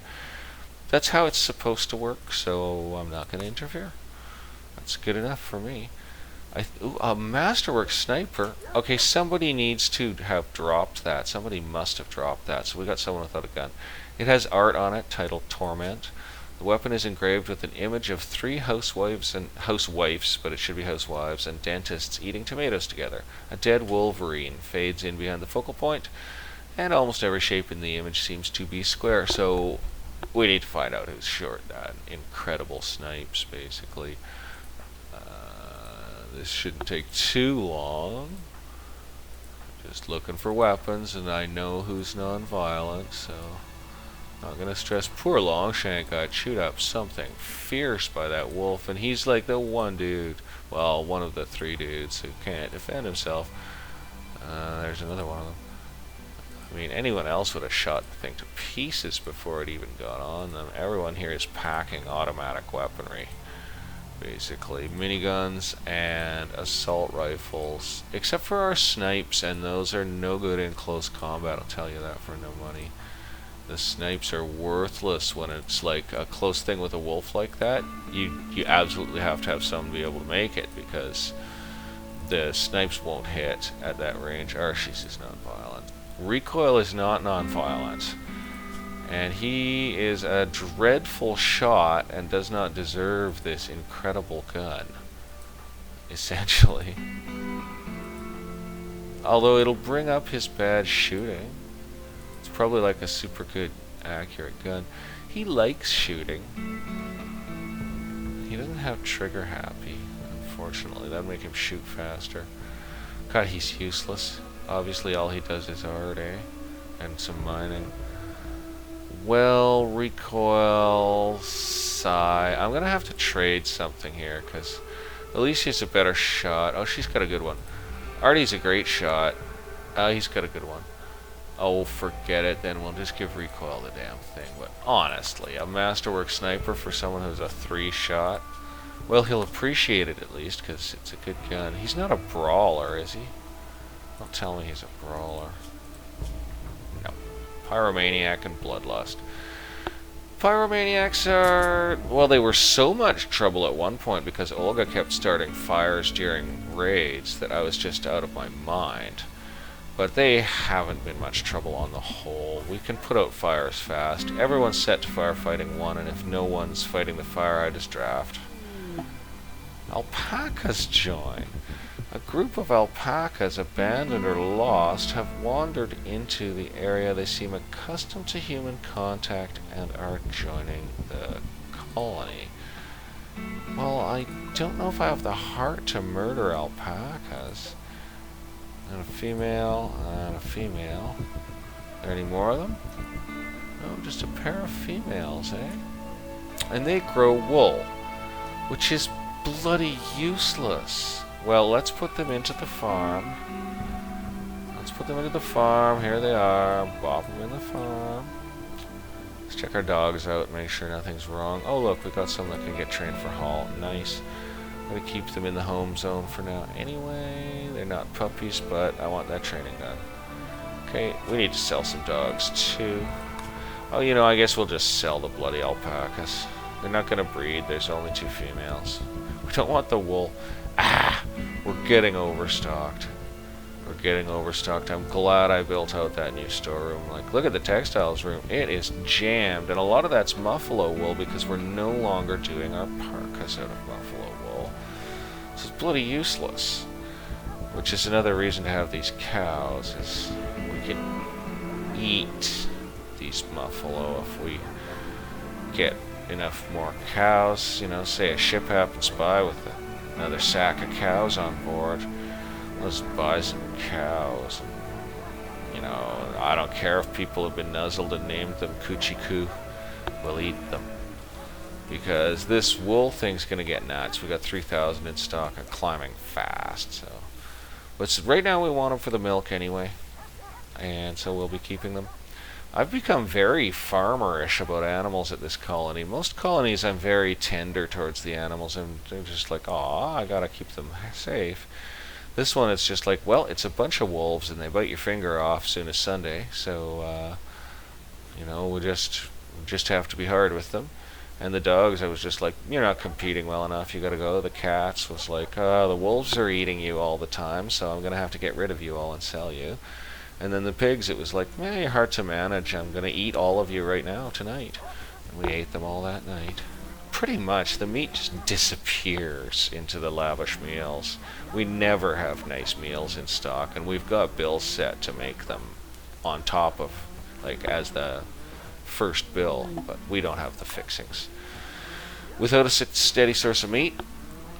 That's how it's supposed to work, so I'm not going to interfere. That's good enough for me. A Masterwork Sniper. Okay, somebody needs to have dropped that. Somebody must have dropped that. So we got someone without a gun. It has art on it titled Torment. The weapon is engraved with an image of 3 housewives, but it should be housewives, and dentists eating tomatoes together. A dead wolverine fades in behind the focal point, and almost every shape in the image seems to be square. So we need to find out who's short that. Incredible snipes, basically. This shouldn't take too long. Just looking for weapons, and I know who's non-violent, so not gonna stress. Poor Longshanks got chewed up something fierce by that wolf, and he's like the one dude, well, one of the 3 dudes who can't defend himself. There's another one of them. I mean, anyone else would have shot the thing to pieces before it even got on them. Everyone here is packing automatic weaponry. Basically, miniguns and assault rifles, except for our snipes, and those are no good in close combat, I'll tell you that for no money. The snipes are worthless when it's like a close thing with a wolf like that. You absolutely have to have someone be able to make it, because the snipes won't hit at that range. Arshis is non-violent. Recoil is not non-violent. And he is a dreadful shot and does not deserve this incredible gun, essentially. Although it'll bring up his bad shooting. It's probably like a super good, accurate gun. He likes shooting. He doesn't have trigger happy, unfortunately. That'd make him shoot faster. God, he's useless. Obviously all he does is art, and some mining. Well, Recoil, Sigh. I'm gonna have to trade something here, because Alicia's a better shot. Oh, she's got a good one. Artie's a great shot. He's got a good one. Oh, forget it, then we'll just give Recoil the damn thing. But honestly, a Masterwork Sniper for someone who's a 3 shot? Well, he'll appreciate it at least, because it's a good gun. He's not a brawler, is he? Don't tell me he's a brawler. No. Pyromaniac and Bloodlust. Pyromaniacs are... well, they were so much trouble at one point because Olga kept starting fires during raids that I was just out of my mind. But they haven't been much trouble on the whole. We can put out fires fast. Everyone's set to firefighting 1, and if no one's fighting the fire, I just draft. Alpacas join. A group of alpacas, abandoned or lost, have wandered into the area. They seem accustomed to human contact and are joining the colony. Well, I don't know if I have the heart to murder alpacas. And a female, and a female. Are there any more of them? No, just a pair of females, eh? And they grow wool, which is bloody useless. Well, let's put them into the farm. Let's put them into the farm. Here they are. Bop them in the farm. Let's check our dogs out, make sure nothing's wrong. Oh, look, we got some that can get trained for haul. Nice. I'm going to keep them in the home zone for now. Anyway, they're not puppies, but I want that training done. Okay, we need to sell some dogs, too. Oh, you know, I guess we'll just sell the bloody alpacas. They're not going to breed. There's only 2 females. We don't want the wool. Ah! We're getting overstocked. We're getting overstocked. I'm glad I built out that new storeroom. Like, look at the textiles room. It is jammed. And a lot of that's buffalo wool because we're no longer doing our parkas out of buffalo wool. So it's bloody useless. Which is another reason to have these cows, is we can eat these buffalo if we get enough more cows. You know, say a ship happens by with another sack of cows on board. Let's buy some cows. You know, I don't care if people have been nuzzled and named them Coochie-Coo. We'll eat them. Because this wool thing's gonna get nuts. We got 3,000 in stock and climbing fast, so. But right now we want them for the milk anyway. And so we'll be keeping them. I've become very farmerish about animals at this colony. Most colonies I'm very tender towards the animals, and they're just like, aw, I gotta keep them safe. This one, it's just like, well, it's a bunch of wolves and they bite your finger off soon as Sunday, so, you know, we just have to be hard with them. And the dogs, I was just like, you're not competing well enough, you gotta go. The cats was like, the wolves are eating you all the time, so I'm gonna have to get rid of you all and sell you. And then the pigs, it was like, you're hard to manage, I'm gonna eat all of you right now, tonight. And we ate them all that night. Pretty much, the meat just disappears into the lavish meals. We never have nice meals in stock, and we've got bills set to make them on top of, like, as the first bill, but we don't have the fixings. Without a steady source of meat,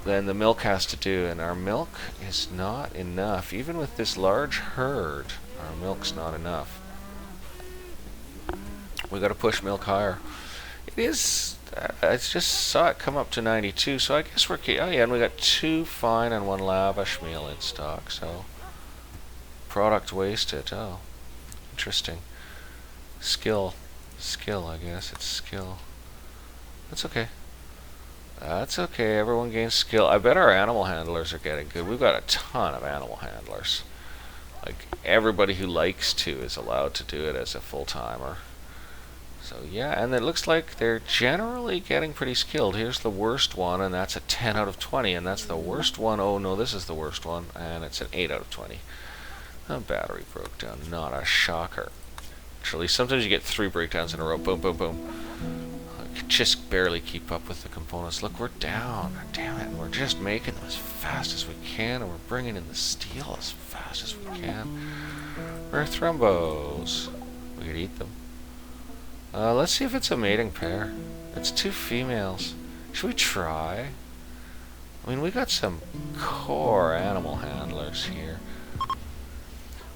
then the milk has to do, and our milk is not enough. Even with this large herd, our milk's not enough. We gotta push milk higher. It is, I just saw it come up to 92, so I guess we're, oh yeah, and we got 2 fine and 1 lavish meal in stock, so product wasted. Oh, interesting. Skill, I guess, it's skill. That's okay. That's okay, everyone gains skill. I bet our animal handlers are getting good. We've got a ton of animal handlers. Like, everybody who likes to is allowed to do it as a full-timer. So yeah, and it looks like they're generally getting pretty skilled. Here's the worst one, and that's a 10 out of 20, and that's the worst one. Oh no, this is the worst one, and it's an 8 out of 20. The battery broke down, not a shocker. Actually, sometimes you get 3 breakdowns in a row, boom, boom, boom. I can just barely keep up with the components. Look, we're down. Damn it, we're just making them as fast as we can, and we're bringing in the steel as fast as we can. Rare thrombos. We could eat them. Let's see if it's a mating pair. It's 2 females. Should we try? I mean, we got some core animal handlers here.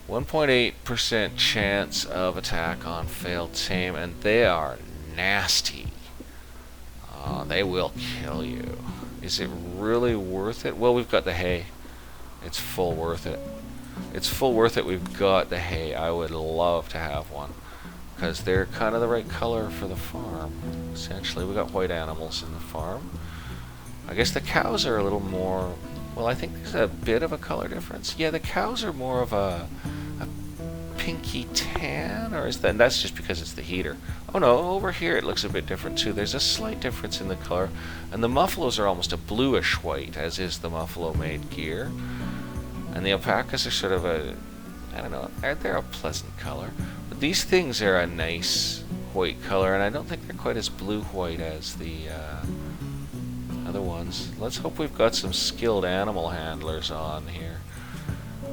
1.8% chance of attack on failed tame, and they are nasty. They will kill you. Is it really worth it? Well, we've got the hay. It's full worth it. It's full worth it. We've got the hay. I would love to have one, because they're kind of the right color for the farm. Essentially, we got white animals in the farm. I guess the cows are a little more, well, I think there's a bit of a color difference. Yeah, the cows are more of a pinky tan, or is that's just because it's the heater. Oh no, over here it looks a bit different too. There's a slight difference in the color, and the muffalos are almost a bluish white, as is the muffalo-made gear. And the alpacas are sort of a, I don't know, they're a pleasant color. But these things are a nice white color, and I don't think they're quite as blue-white as the other ones. Let's hope we've got some skilled animal handlers on here.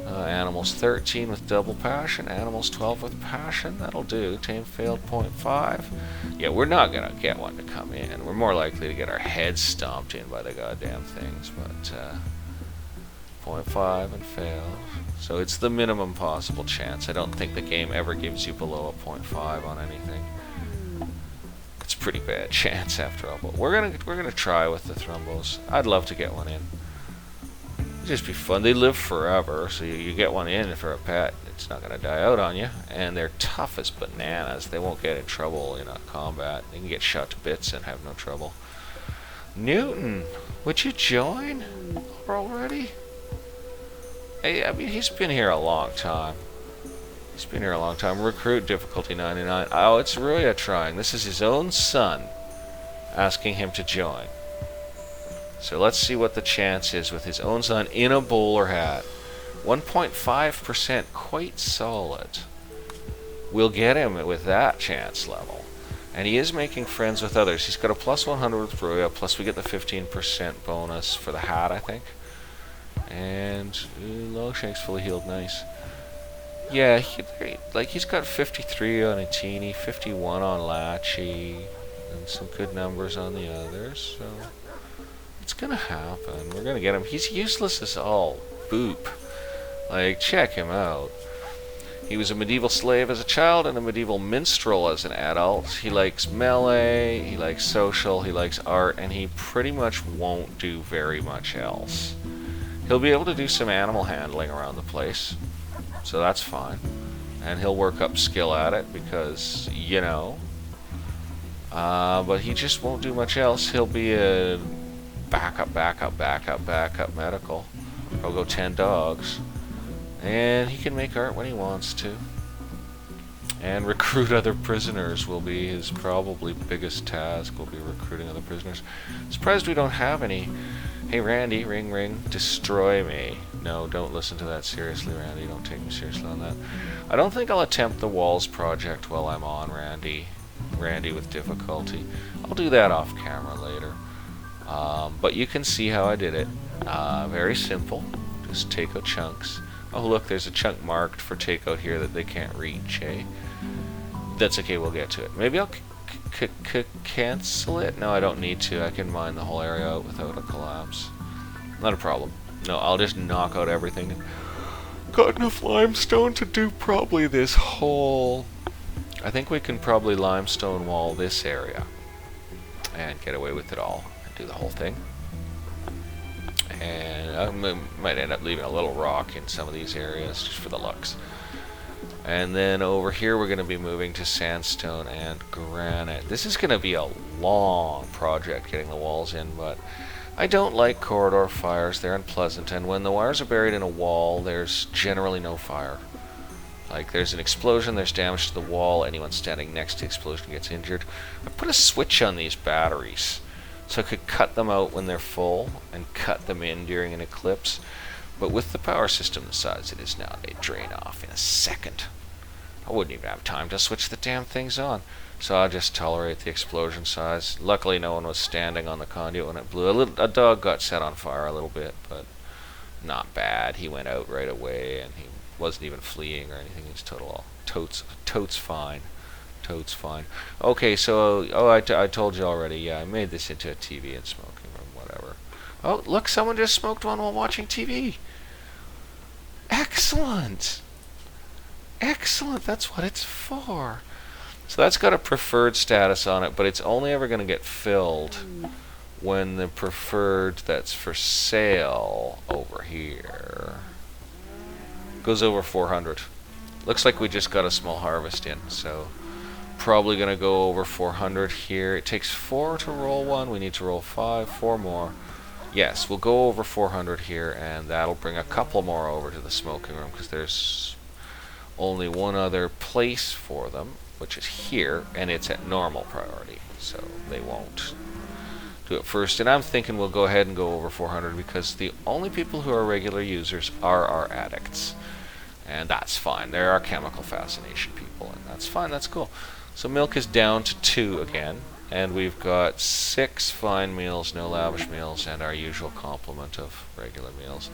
Animals 13 with double passion, animals 12 with passion. That'll do. Tame failed 0.5. Yeah, we're not gonna get one to come in. We're more likely to get our heads stomped in by the goddamn things, but 0.5 and failed. So it's the minimum possible chance. I don't think the game ever gives you below a 0.5 on anything. It's a pretty bad chance after all, but we're gonna try with the thrumbos. I'd love to get one in. It'd just be fun. They live forever, so you get one in for a pet. It's not gonna die out on you, and they're tough as bananas. They won't get in trouble in a combat. They can get shot to bits and have no trouble. Newton, would you join already? Hey, I mean, he's been here a long time. He's been here a long time. Recruit difficulty 99. Oh, it's Ruya trying. This is his own son asking him to join. So let's see what the chance is with his own son in a bowler hat. 1.5%, quite solid. We'll get him with that chance level. And he is making friends with others. He's got a plus 100 with Ruya, plus we get the 15% bonus for the hat, I think. And Longshanks fully healed, nice. Yeah, he's got 53 on Itini, 51 on Lachi, and some good numbers on the others, so it's gonna happen. We're gonna get him. He's useless as all boop. Like, check him out. He was a medieval slave as a child and a medieval minstrel as an adult. He likes melee, he likes social, he likes art, and he pretty much won't do very much else. He'll be able to do some animal handling around the place, so that's fine. And he'll work up skill at it because, you know. But he just won't do much else. He'll be a backup medical. He'll go 10 dogs. And he can make art when he wants to. And recruit other prisoners will be his probably biggest task, will be recruiting other prisoners. Surprised we don't have any. Hey Randy, ring, destroy me. No, don't listen to that seriously, Randy. Don't take me seriously on that. I don't think I'll attempt the walls project while I'm on Randy with difficulty. I'll do that off camera later. But you can see how I did it. Very simple. Just Takeo chunks. Oh look, there's a chunk marked for Takeo here that they can't reach, eh? That's okay, we'll get to it. Maybe I'll cancel it? No, I don't need to. I can mine the whole area out without a collapse. Not a problem. No, I'll just knock out everything. Got enough limestone to do probably this whole... I think we can probably limestone wall this area and get away with it all and do the whole thing. And I might end up leaving a little rock in some of these areas just for the looks. And then over here we're going to be moving to sandstone and granite. This is going to be a long project getting the walls in, but I don't like corridor fires. They're unpleasant, and when the wires are buried in a wall, there's generally no fire. Like, there's an explosion, there's damage to the wall, anyone standing next to the explosion gets injured. I put a switch on these batteries so I could cut them out when they're full and cut them in during an eclipse. But with the power system the size it is now, they drain off in a second. I wouldn't even have time to switch the damn things on. So I'll just tolerate the explosion size. Luckily no one was standing on the conduit when it blew. A dog got set on fire a little bit, but not bad. He went out right away and he wasn't even fleeing or anything. He's totes fine. Totes fine. Okay, so, I told you already, yeah, I made this into a TV and smoking room, whatever. Oh, look, someone just smoked one while watching TV. Excellent! Excellent, that's what it's for. So that's got a preferred status on it, but it's only ever going to get filled when the preferred that's for sale over here goes over 400. Looks like we just got a small harvest in, so probably going to go over 400 here. It takes 4 to roll one. We need to roll 5, 4 more. Yes, we'll go over 400 here, and that'll bring a couple more over to the smoking room because there's only one other place for them, which is here, and it's at normal priority, so they won't do it first. And I'm thinking we'll go ahead and go over 400 because the only people who are regular users are our addicts, and that's fine. They're our chemical fascination people, and that's fine. That's cool. So milk is down to 2 again, And we've got 6 fine meals, no lavish meals, and our usual complement of regular meals.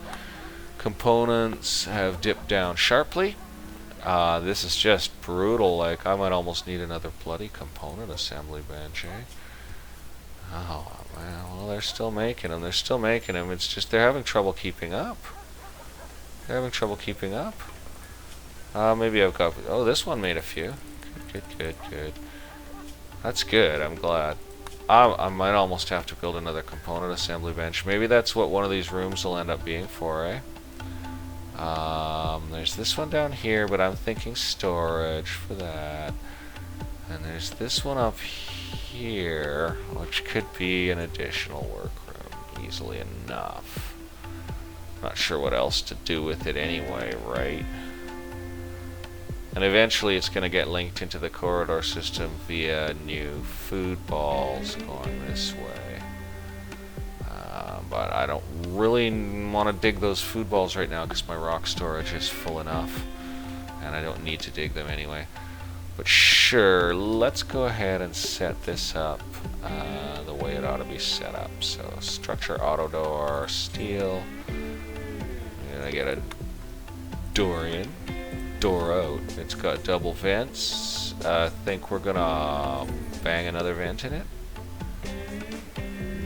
Components have dipped down sharply. This is just brutal. Like, I might almost need another bloody component assembly bench, eh? Oh, man. Well, they're still making them. They're still making them. It's just they're having trouble keeping up. They're having trouble keeping up. Maybe I've got... Oh, this one made a few. Good. That's good. I'm glad. I might almost have to build another component assembly bench. Maybe that's what one of these rooms will end up being for, eh? There's this one down here, but I'm thinking storage for that. And there's this one up here, which could be an additional workroom easily enough. Not sure what else to do with it anyway, right? And eventually it's going to get linked into the corridor system via new food balls going this way. But I don't really want to dig those food balls right now because my rock storage is full enough. And I don't need to dig them anyway. But sure, let's go ahead and set this up the way it ought to be set up. So structure auto door, steel. I'm going to get a door in. Door out. It's got double vents. I think we're gonna bang another vent in it.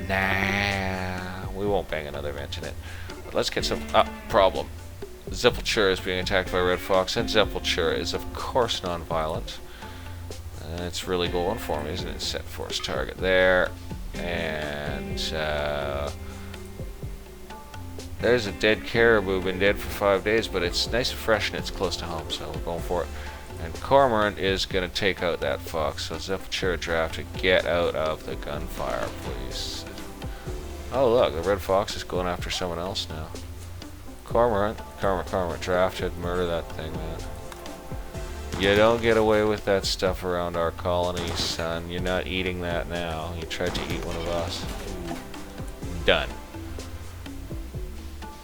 Nah, we won't bang another vent in it. But let's get some... problem. Zeppelture is being attacked by Red Fox, and Zeppelture is of course non-violent. It's really going for me, isn't it? Set force target there. And there's a dead caribou, been dead for 5 days, but it's nice and fresh and it's close to home, so we're going for it. And Cormorant is going to take out that fox, so Zeppelture draft to get out of the gunfire, please. Oh look, the red fox is going after someone else now. Cormorant drafted, murder that thing, man. You don't get away with that stuff around our colony, son. You're not eating that now. You tried to eat one of us. Done.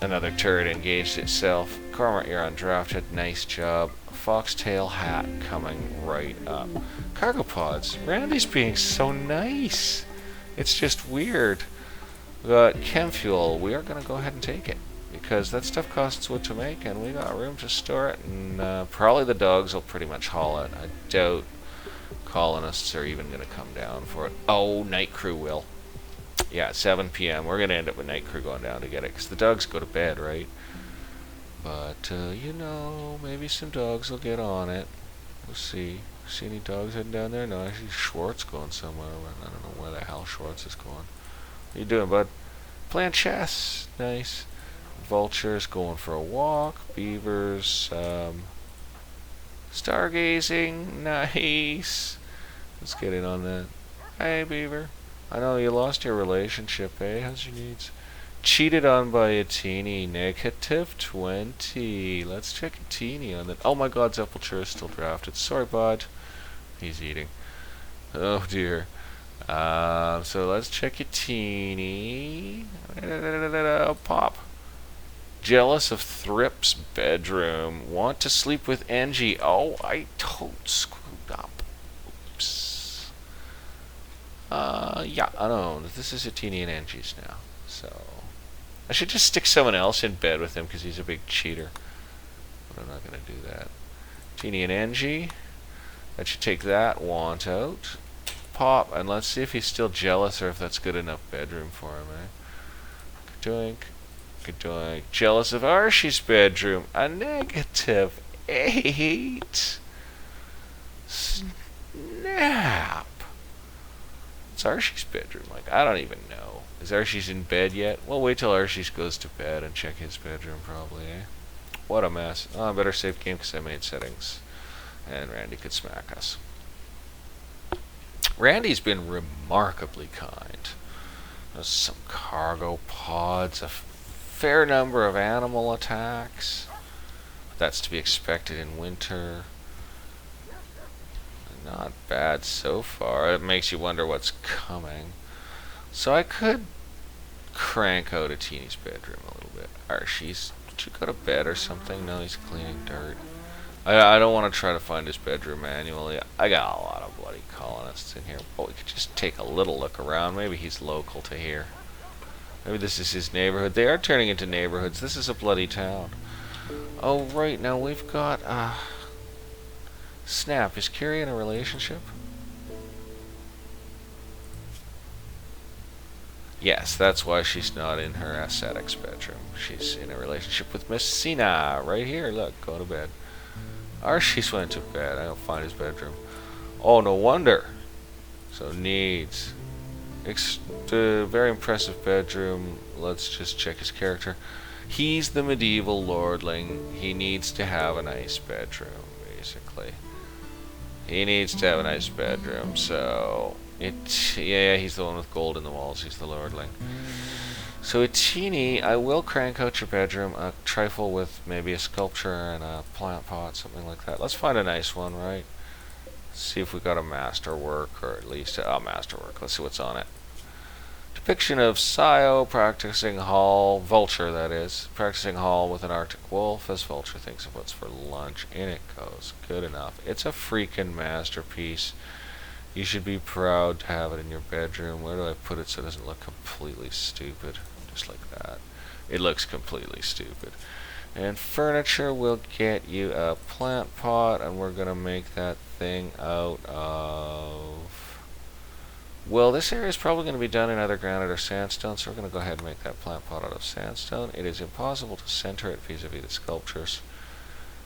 Another turret engaged itself. Cormorant, you're undrafted. Nice job. Foxtail hat coming right up. Cargo pods. Randy's being so nice. It's just weird. We got chem fuel. We are going to go ahead and take it. Because that stuff costs wood to make, and we got room to store it. And probably the dogs will pretty much haul it. I doubt colonists are even going to come down for it. Oh, night crew will. Yeah, at 7 p.m. We're going to end up with night crew going down to get it. Because the dogs go to bed, right? But, you know, maybe some dogs will get on it. We'll see. See any dogs heading down there? No, I see Schwartz going somewhere. I don't know where the hell Schwartz is going. What are you doing, bud? Playing chess. Nice. Vultures going for a walk. Beavers. Stargazing. Nice. Let's get in on that. Hey, Beaver. I know you lost your relationship, eh? How's your needs? Cheated on by a teeny. Negative 20. Let's check a teeny on that. Oh my god, Zeppelture is still drafted. Sorry, bud. He's eating. Oh dear. So let's check a teeny. Pop. Jealous of Thrip's bedroom. Want to sleep with Angie. Oh, I told screwed up. Oops. Yeah, I know. This is a teeny and Angie's now. So I should just stick someone else in bed with him because he's a big cheater. But I'm not going to do that. Teeny and Angie. That should take that want out. Pop, and let's see if he's still jealous or if that's good enough bedroom for him, eh? Doink. Doink. Jealous of Archie's bedroom. A negative 8. Snap. It's Archie's bedroom. Like, I don't even know. Is Archie's in bed yet? We'll wait till Archie's goes to bed and check his bedroom probably, eh? What a mess. Oh, I better save game because I made settings. And Randy could smack us. Randy's been remarkably kind. There's some cargo pods, a fair number of animal attacks. That's to be expected in winter. Not bad so far. It makes you wonder what's coming. So I could crank out a teenie's bedroom a little bit. Archie's, did you go to bed or something? No, he's cleaning dirt. I don't want to try to find his bedroom manually. I got a lot of bloody colonists in here. But we could just take a little look around. Maybe he's local to here. Maybe this is his neighborhood. They are turning into neighborhoods. This is a bloody town. Oh, right. Now we've got... Snap. Is Carrie in a relationship? Yes, that's why she's not in her ascetics bedroom. She's in a relationship with Mussina. Right here. Look. Go to bed. Archie's went to bed. I don't find his bedroom. Oh, no wonder. So needs. Very impressive bedroom. Let's just check his character. He's the medieval lordling. He needs to have a nice bedroom, basically. He needs to have a nice bedroom, so... Yeah, he's the one with gold in the walls. He's the lordling. So a teeny, I will crank out your bedroom, a trifle with maybe a sculpture and a plant pot, something like that. Let's find a nice one, right? See if we got a masterwork, or at least a masterwork. Let's see what's on it. Depiction of Sio practicing Hall, Vulture that is, practicing Hall with an Arctic wolf as Vulture thinks of what's for lunch. In it goes. Good enough. It's a freaking masterpiece. You should be proud to have it in your bedroom. Where do I put it so it doesn't look completely stupid? Just like that. It looks completely stupid. And furniture will get you a plant pot, and we're going to make that thing out of... Well, this area is probably going to be done in either granite or sandstone, so we're going to go ahead and make that plant pot out of sandstone. It is impossible to center it vis-a-vis the sculptures.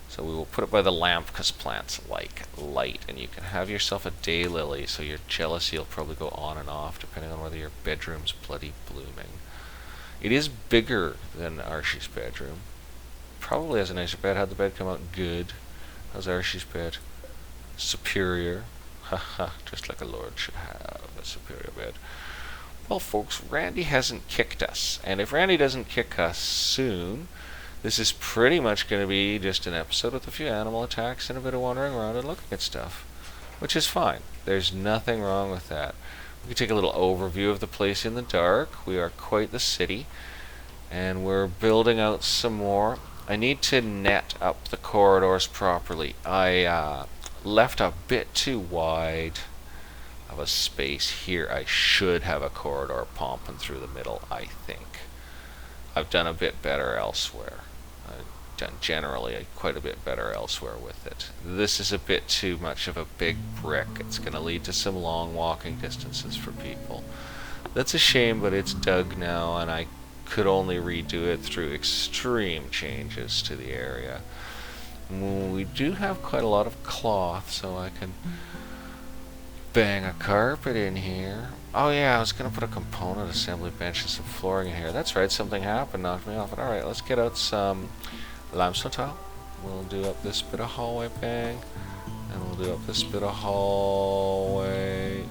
So we will put it by the lamp because plants like light, and you can have yourself a daylily, so your jealousy will probably go on and off depending on whether your bedroom's bloody blooming. It is bigger than Archie's bedroom. Probably has a nicer bed. How'd the bed come out? Good. How's Archie's bed? Superior. Haha, just like a lord should have a superior bed. Well, folks, Randy hasn't kicked us, and if Randy doesn't kick us soon, this is pretty much going to be just an episode with a few animal attacks and a bit of wandering around and looking at stuff, which is fine. There's nothing wrong with that. We can take a little overview of the place in the dark. We are quite the city, and we're building out some more. I need to net up the corridors properly. I left a bit too wide of a space here. I should have a corridor pumping through the middle, I think. I've done a bit better elsewhere. I've done generally quite a bit better elsewhere with it. This is a bit too much of a big brick. It's going to lead to some long walking distances for people. That's a shame, but it's dug now, and I could only redo it through extreme changes to the area. We do have quite a lot of cloth, so I can bang a carpet in here. Oh yeah, I was going to put a component assembly bench and some flooring in here. That's right, something happened, knocked me off. Alright, let's get out some limestone tile. We'll do up this bit of hallway, bang. And we'll do up this bit of hallway,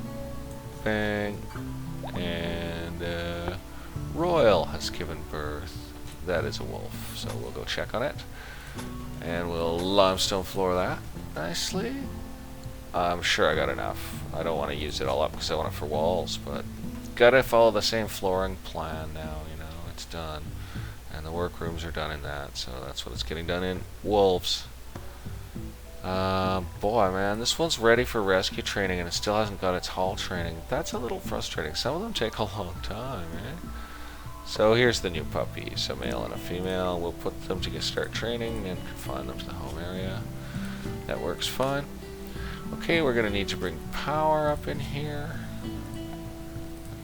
bang. And Royal has given birth. That is a wolf, so we'll go check on it. And we'll limestone floor that nicely. I'm sure I got enough. I don't want to use it all up because I want it for walls, but gotta follow the same flooring plan now, you know, it's done. And the workrooms are done in that, so that's what it's getting done in. Wolves. Boy, man, this one's ready for rescue training and it still hasn't got its hall training. That's a little frustrating. Some of them take a long time, eh? So here's the new puppies, a male and a female. We'll put them to start training and confine them to the home area. That works fine. Okay, we're going to need to bring power up in here.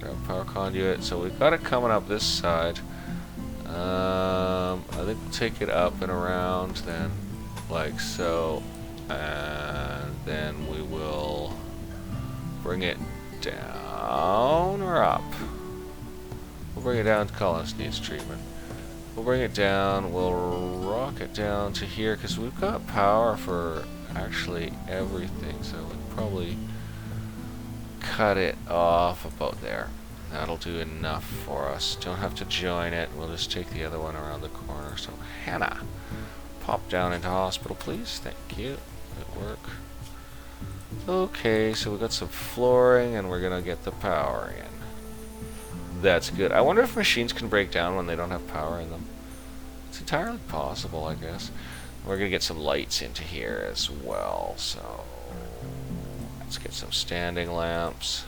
Grab power conduit. So we've got it coming up this side. I think we'll take it up and around then, like so. And then we will bring it down or up. We'll bring it down to colonist needs treatment. We'll bring it down. We'll rock it down to here because we've got power for actually everything, so we'll probably cut it off about there. That'll do enough for us. Don't have to join it. We'll just take the other one around the corner. So Hannah, pop down into hospital, please. Thank you. Good work. Okay, so we got some flooring, and we're gonna get the power in. That's good. I wonder if machines can break down when they don't have power in them. It's entirely possible, I guess. We're going to get some lights into here as well, so let's get some standing lamps.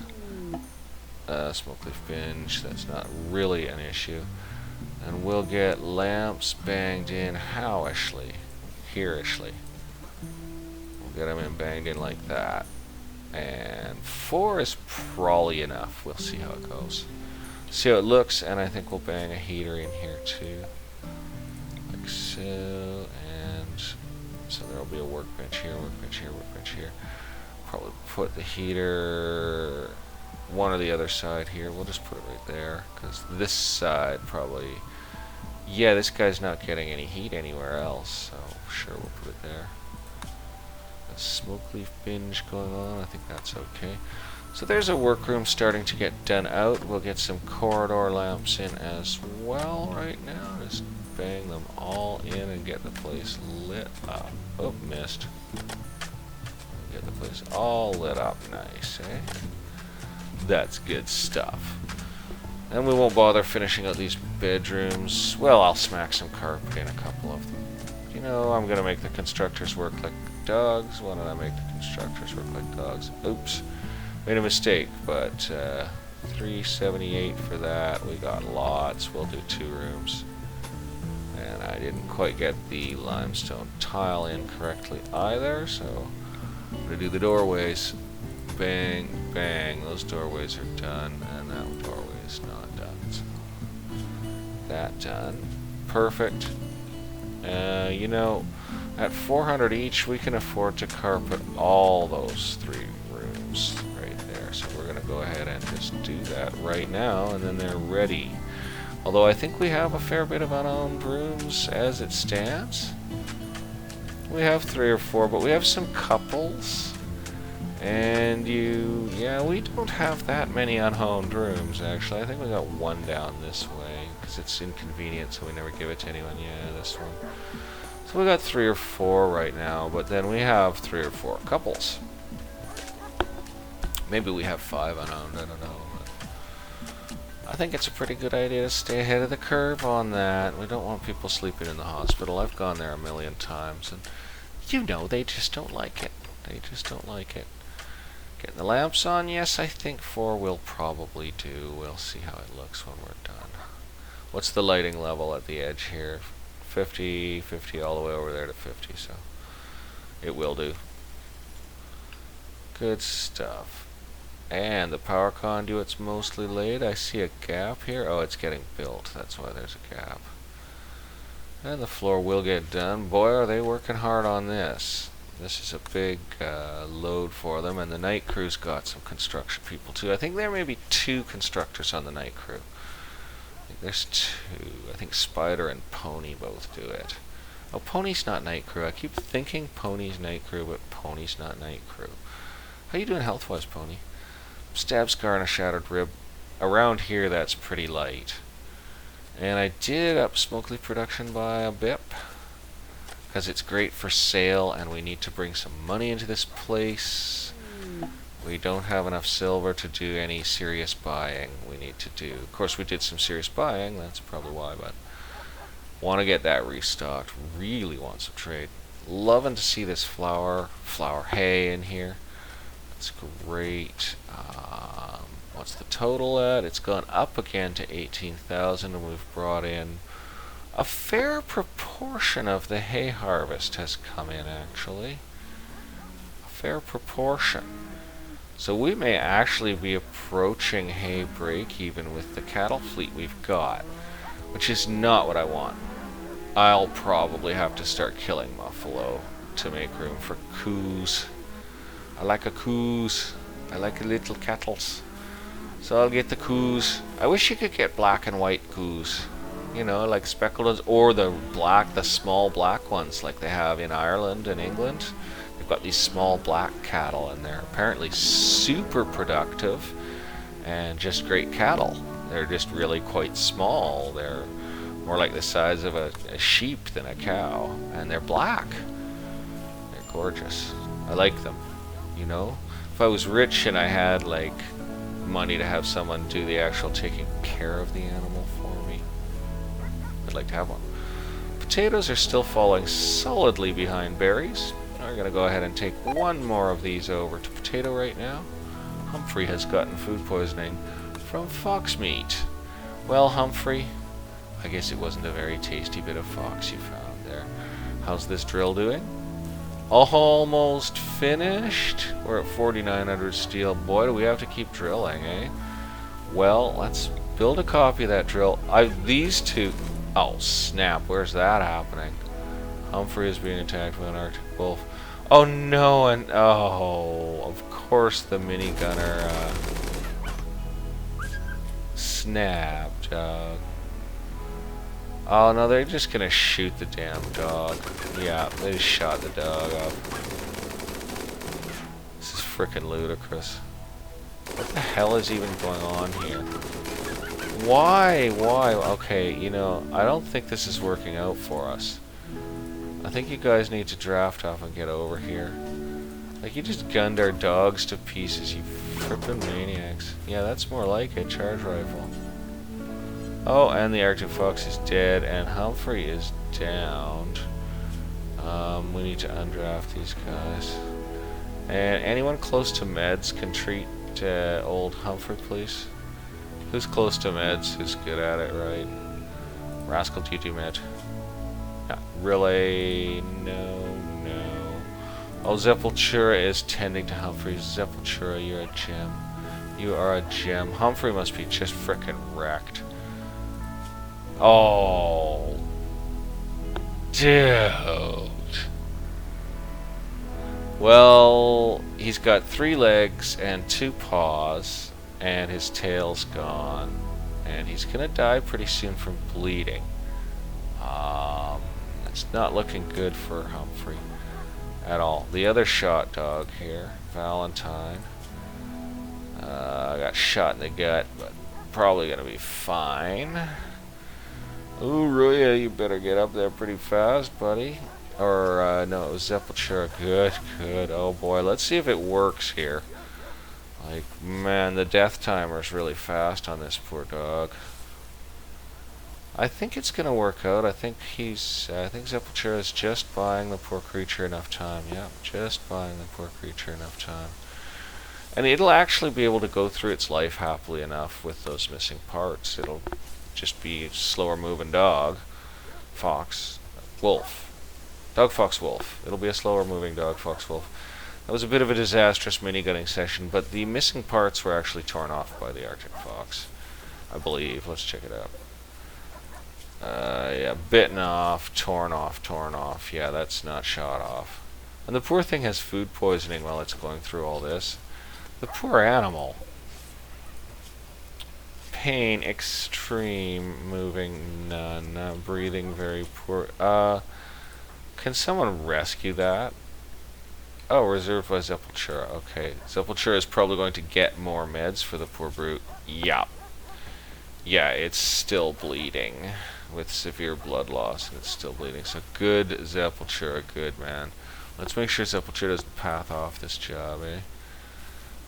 Smoke leaf binge, that's not really an issue. And we'll get lamps banged in howishly, here-ishly. We'll get them in banged in like that. And 4 is probably enough. We'll see how it goes. See how it looks, and I think we'll bang a heater in here too. Like so, and so there'll be a workbench here, workbench here, workbench here. Probably put the heater one or the other side here. We'll just put it right there, because this side probably, yeah, this guy's not getting any heat anywhere else, so sure, we'll put it there. A smoke leaf binge going on, I think that's okay. So there's a workroom starting to get done out. We'll get some corridor lamps in as well right now. Just bang them all in and get the place lit up. Oh, missed. Get the place all lit up nice, eh? That's good stuff. And we won't bother finishing out these bedrooms. Well, I'll smack some carpet in a couple of them. You know, I'm gonna make the constructors work like dogs. Why don't I make the constructors work like dogs? Oops. Made a mistake, but 378 for that. We got lots. We'll do 2 rooms. And I didn't quite get the limestone tile in correctly either, so I'm gonna do the doorways. Bang, bang. Those doorways are done, and that doorway is not done. So that done. Perfect. You know, at 400 each, we can afford to carpet all those 3 rooms right there. So we're going to go ahead and just do that right now, and then they're ready. Although I think we have a fair bit of unowned rooms as it stands. We have 3 or 4, but we have some couples. And yeah, we don't have that many unowned rooms, actually. I think we got 1 down this way, because it's inconvenient, so we never give it to anyone. Yeah, this one. So we got 3 or 4 right now, but then we have 3 or 4 couples. Maybe we have 5 unowned, I don't know. But I think it's a pretty good idea to stay ahead of the curve on that. We don't want people sleeping in the hospital. I've gone there a million times, and you know, they just don't like it. They just don't like it. Getting the lamps on, yes, I think 4 will probably do. We'll see how it looks when we're done. What's the lighting level at the edge here? 50, 50 all the way over there to 50, so it will do. Good stuff. And the power conduit's mostly laid. I see a gap here. Oh, it's getting built. That's why there's a gap. And the floor will get done. Boy, are they working hard on this. This is a big load for them, and the night crew's got some construction people too. I think there may be 2 constructors on the night crew. I think there's 2. I think Spider and Pony both do it. Oh, Pony's not night crew. I keep thinking Pony's night crew, but Pony's not night crew. How you doing health-wise, Pony? Stab scar and a shattered rib. Around here, that's pretty light. And I did up smoke leaf production by a bit, because it's great for sale, and we need to bring some money into this place. We don't have enough silver to do any serious buying we need to do. Of course, we did some serious buying, that's probably why, but want to get that restocked. Really want some trade. Loving to see this flower hay in here. That's great. What's the total at? It's gone up again to 18,000, and we've brought in a fair proportion of the hay harvest has come in, actually. A fair proportion. So we may actually be approaching hay break even with the cattle fleet we've got, which is not what I want. I'll probably have to start killing buffalo to make room for coos. I like a coos. I like a little cattles. So I'll get the coos. I wish you could get black and white coos. You know, like speckled ones, or the small black ones like they have in Ireland and England. They've got these small black cattle, and they're apparently super productive and just great cattle. They're just really quite small. They're more like the size of a sheep than a cow, and they're black. They're gorgeous. I like them, you know. If I was rich and I had like money to have someone do the actual taking care of the animal for me, I'd like to have one. But potatoes are still falling solidly behind berries. We're going to go ahead and take one more of these over to potato right now. Humphrey has gotten food poisoning from fox meat. Well, Humphrey, I guess it wasn't a very tasty bit of fox you found there. How's this drill doing? Almost finished. We're at 4,900 steel. Boy, do we have to keep drilling, eh? Well, let's build a copy of that drill. These two... Oh, snap. Where's that happening? Humphrey is being attacked by an Arctic wolf. Oh, no, and... Oh, of course the minigunner, snapped, dog. Oh, no, they're just gonna shoot the damn dog. Yeah, they just shot the dog up. This is frickin' ludicrous. What the hell is even going on here? Why? Why? Okay, you know, I don't think this is working out for us. I think you guys need to draft off and get over here. Like, you just gunned our dogs to pieces, you frippin' maniacs. Yeah, that's more like it. Charge rifle. Oh, and the Arctic fox is dead, and Humphrey is downed. We need to undraft these guys. And anyone close to meds can treat old Humphrey, please. Who's close to meds? Who's good at it, right? Rascal, do you do med? No. Relay, no. Oh, Sepultura is tending to Humphrey. Sepultura, you're a gem. You are a gem. Humphrey must be just frickin' wrecked. Oh. Dude. Well, he's got 3 legs and 2 paws, and his tail's gone. And he's gonna die pretty soon from bleeding. It's not looking good for Humphrey at all. The other shot dog here, Valentine, got shot in the gut, but probably gonna be fine. Ooh, Roya, you better get up there pretty fast, buddy. Or, no, it was Sepultura. Good. Oh boy, let's see if it works here. Like, man, the death timer's really fast on this poor dog. I think it's gonna work out. I think Sepultura is just buying the poor creature enough time. Yeah, just buying the poor creature enough time. And it'll actually be able to go through its life happily enough with those missing parts. It'll just be a slower moving dog. Fox. Wolf. Dog, fox, wolf. It'll be a slower moving dog, fox, wolf. That was a bit of a disastrous minigunning session, but the missing parts were actually torn off by the Arctic fox, I believe. Let's check it out. Yeah, bitten off, torn off. Yeah, that's not shot off. And the poor thing has food poisoning while it's going through all this. The poor animal. Pain, extreme, moving, none, breathing, very poor. Can someone rescue that? Oh, reserved by Sepultura. Okay, Sepultura is probably going to get more meds for the poor brute. Yeah. Yeah, it's still bleeding with severe blood loss, and it's still bleeding. So good, Sepultura, good, man. Let's make sure Sepultura doesn't path off this job, eh?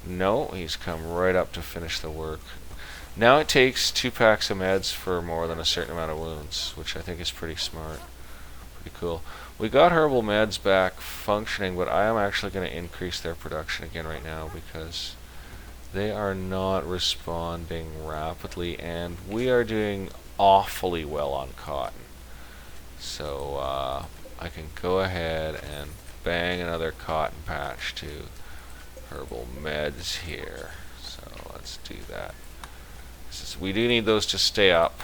No, he's come right up to finish the work. Now it takes 2 packs of meds for more than a certain amount of wounds, which I think is pretty smart. Pretty cool. We got herbal meds back functioning, but I am actually going to increase their production again right now because they are not responding rapidly, and we are doing awfully well on cotton. So I can go ahead and bang another cotton patch to herbal meds here. So let's do that. We do need those to stay up,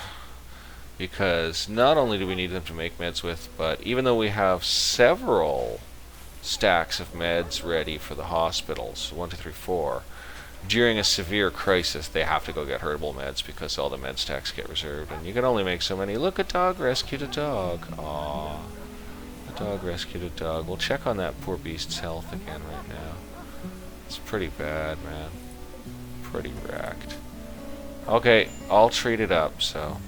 because not only do we need them to make meds with, but even though we have several stacks of meds ready for the hospitals, 1, 2, 3, 4, during a severe crisis they have to go get herbal meds because all the med stacks get reserved, and you can only make so many. Look, a dog rescued a dog. Aww. A dog rescued a dog. We'll check on that poor beast's health again right now. It's pretty bad, man. Pretty wrecked. Okay, I'll treat it up, so...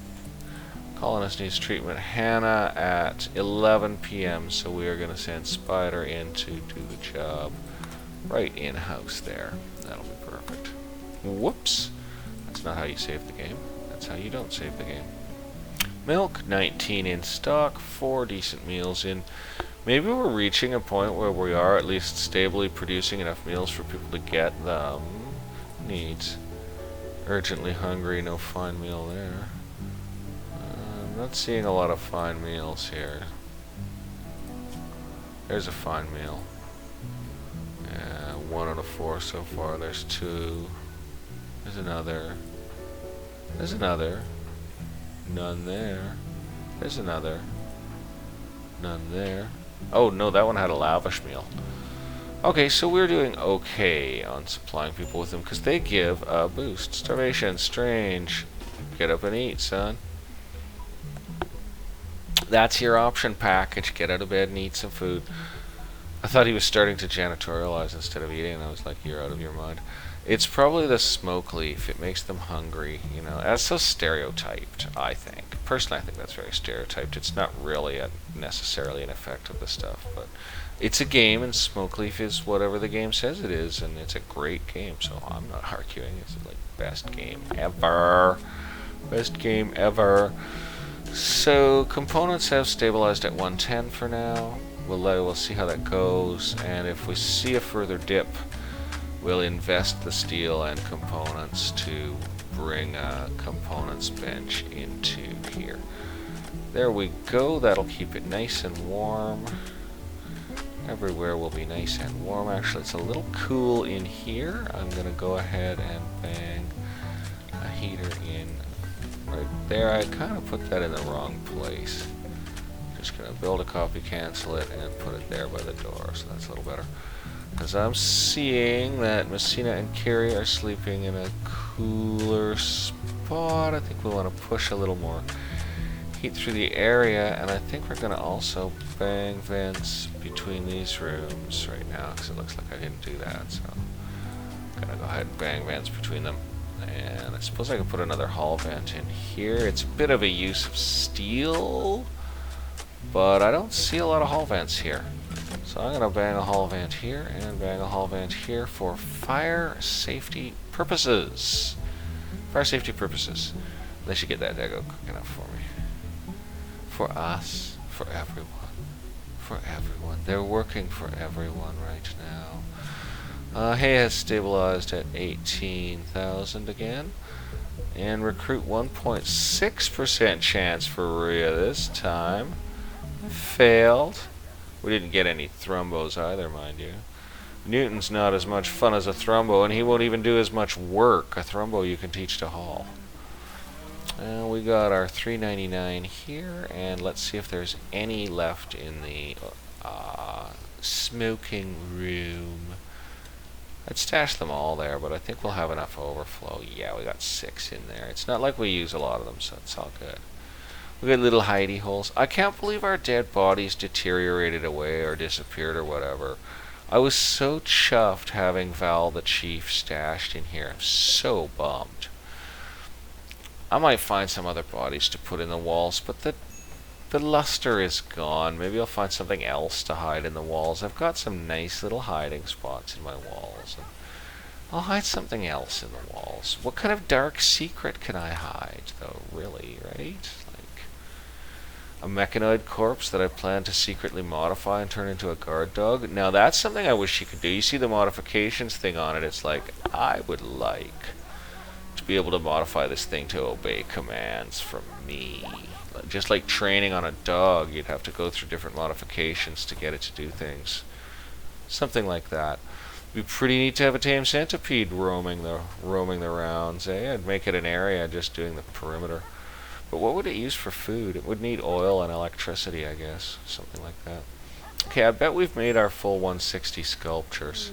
Colonist needs treatment. Hannah at 11 p.m. So we are going to send Spider in to do the job right in-house there. That'll be perfect. Whoops. That's not how you save the game. That's how you don't save the game. milk, 19 in stock, 4 decent meals in. Maybe we're reaching a point where we are at least stably producing enough meals for people to get them. Needs. Urgently hungry, no fine meal there. I'm not seeing a lot of fine meals here. There's a fine meal. Yeah, 1 out of 4 so far. There's 2. There's another. There's another. None there. There's another. None there. Oh no, that one had a lavish meal. Okay, so we're doing okay on supplying people with them because they give a boost. Starvation, strange. Get up and eat, son. That's your option package. Get out of bed and eat some food. I thought he was starting to janitorialize instead of eating, and I was like, you're out of your mind. It's probably the smoke leaf. It makes them hungry, you know. That's so stereotyped, I think. Personally, I think that's very stereotyped. It's not really necessarily an effect of the stuff, but it's a game, and smoke leaf is whatever the game says it is, and it's a great game, so I'm not arguing. It's like best game ever. Best game ever. So, components have stabilized at 110 for now. We'll see how that goes, and if we see a further dip, we'll invest the steel and components to bring a components bench into here. There we go. That'll keep it nice and warm. Everywhere will be nice and warm. Actually, it's a little cool in here. I'm going to go ahead and bang a heater in right there. I kind of put that in the wrong place. Just going to build a copy, cancel it, and put it there by the door, so that's a little better. Because I'm seeing that Mussina and Carrie are sleeping in a cooler spot. I think we want to push a little more heat through the area, and I think we're going to also bang vents between these rooms right now, because it looks like I didn't do that, so I'm going to go ahead and bang vents between them. And I suppose I could put another hall vent in here. It's a bit of a use of steel, but I don't see a lot of hall vents here. So I'm going to bang a hall vent here and bang a hall vent here for fire safety purposes. Fire safety purposes. They should get that Dago quick enough for me. For us. For everyone. For everyone. They're working for everyone right now. Hay has stabilized at 18,000 again. And recruit 1.6% chance for Rhea this time. Failed. We didn't get any thrombos either, mind you. Newton's not as much fun as a thrombo, and he won't even do as much work. A thrombo you can teach to haul. And we got our 399 here, and let's see if there's any left in the smoking room. I'd stash them all there, but I think we'll have enough overflow. Yeah, we got 6 in there. It's not like we use a lot of them, so it's all good. We got little hidey holes. I can't believe our dead bodies deteriorated away or disappeared or whatever. I was so chuffed having Val the Chief stashed in here. I'm so bummed. I might find some other bodies to put in the walls, but the luster is gone. Maybe I'll find something else to hide in the walls. I've got some nice little hiding spots in my walls. And I'll hide something else in the walls. What kind of dark secret can I hide, though, really, right? A mechanoid corpse that I plan to secretly modify and turn into a guard dog. Now that's something I wish you could do. You see the modifications thing on it. It's like, I would like to be able to modify this thing to obey commands from me. Just like training on a dog, you'd have to go through different modifications to get it to do things. Something like that. It'd be pretty neat to have a tame centipede roaming the rounds, eh? I'd make it an area just doing the perimeter. But what would it use for food? It would need oil and electricity, I guess. Something like that. Okay, I bet we've made our full 160 sculptures.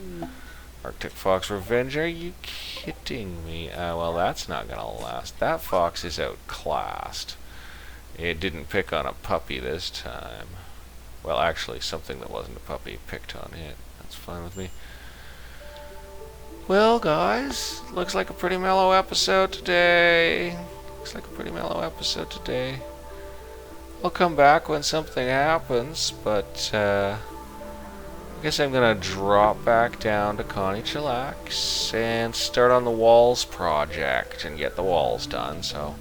Arctic Fox Revenge, are you kidding me? Well, that's not going to last. That fox is outclassed. It didn't pick on a puppy this time. Well, actually, something that wasn't a puppy picked on it. That's fine with me. Well, guys, looks like a pretty mellow episode today. Looks like a pretty mellow episode today. I'll come back when something happens, but I guess I'm gonna drop back down to Connie Chillax and start on the walls project and get the walls done. So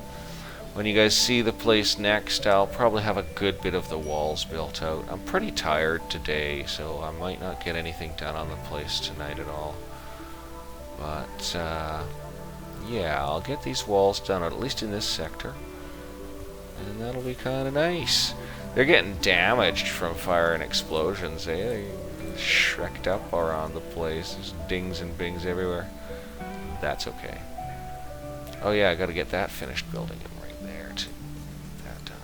When you guys see the place next, I'll probably have a good bit of the walls built out. I'm pretty tired today, so I might not get anything done on the place tonight at all. But, yeah, I'll get these walls done, at least in this sector. And that'll be kind of nice. They're getting damaged from fire and explosions, eh? They shreked up around the place. There's dings and bings everywhere. That's okay. Oh yeah, I gotta get that finished building in right there, too. That done.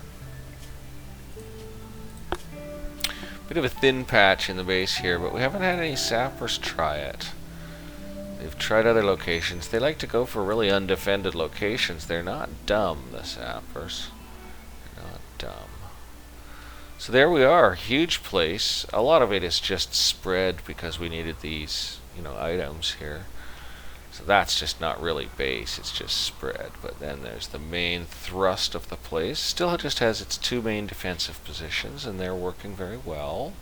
Bit of a thin patch in the base here, but we haven't had any sappers try it. They've tried other locations. They like to go for really undefended locations. They're not dumb, the sappers. They're not dumb. So there we are, huge place. A lot of it is just spread because we needed these, items here. So that's just not really base, it's just spread. But then there's the main thrust of the place. Still just has its two main defensive positions, and they're working very well.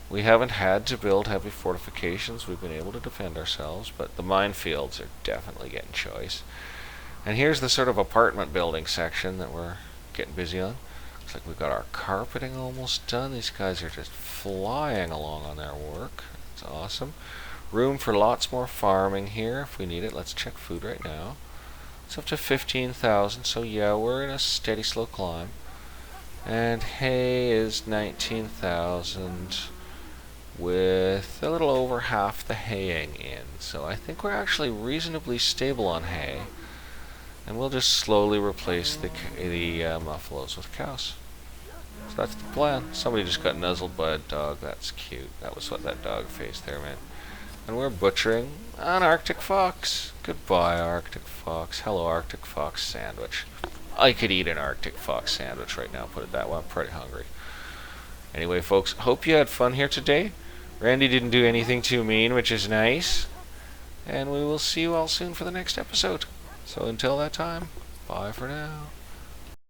We haven't had to build heavy fortifications. We've been able to defend ourselves, but the minefields are definitely getting choice. And here's the sort of apartment building section that we're getting busy on. Looks like we've got our carpeting almost done. These guys are just flying along on their work. It's awesome. Room for lots more farming here if we need it. Let's check food right now. It's up to 15,000, so yeah, we're in a steady, slow climb. And hay is 19,000 with a little over half the haying in. So I think we're actually reasonably stable on hay. And we'll just slowly replace the buffaloes with cows. So that's the plan. Somebody just got nuzzled by a dog. That's cute. That was what that dog face there meant. And we're butchering an Arctic fox. Goodbye, Arctic fox. Hello, Arctic fox sandwich. I could eat an Arctic fox sandwich right now, put it that way. I'm pretty hungry. Anyway, folks, hope you had fun here today. Randy didn't do anything too mean, which is nice. And we will see you all soon for the next episode. So until that time, bye for now.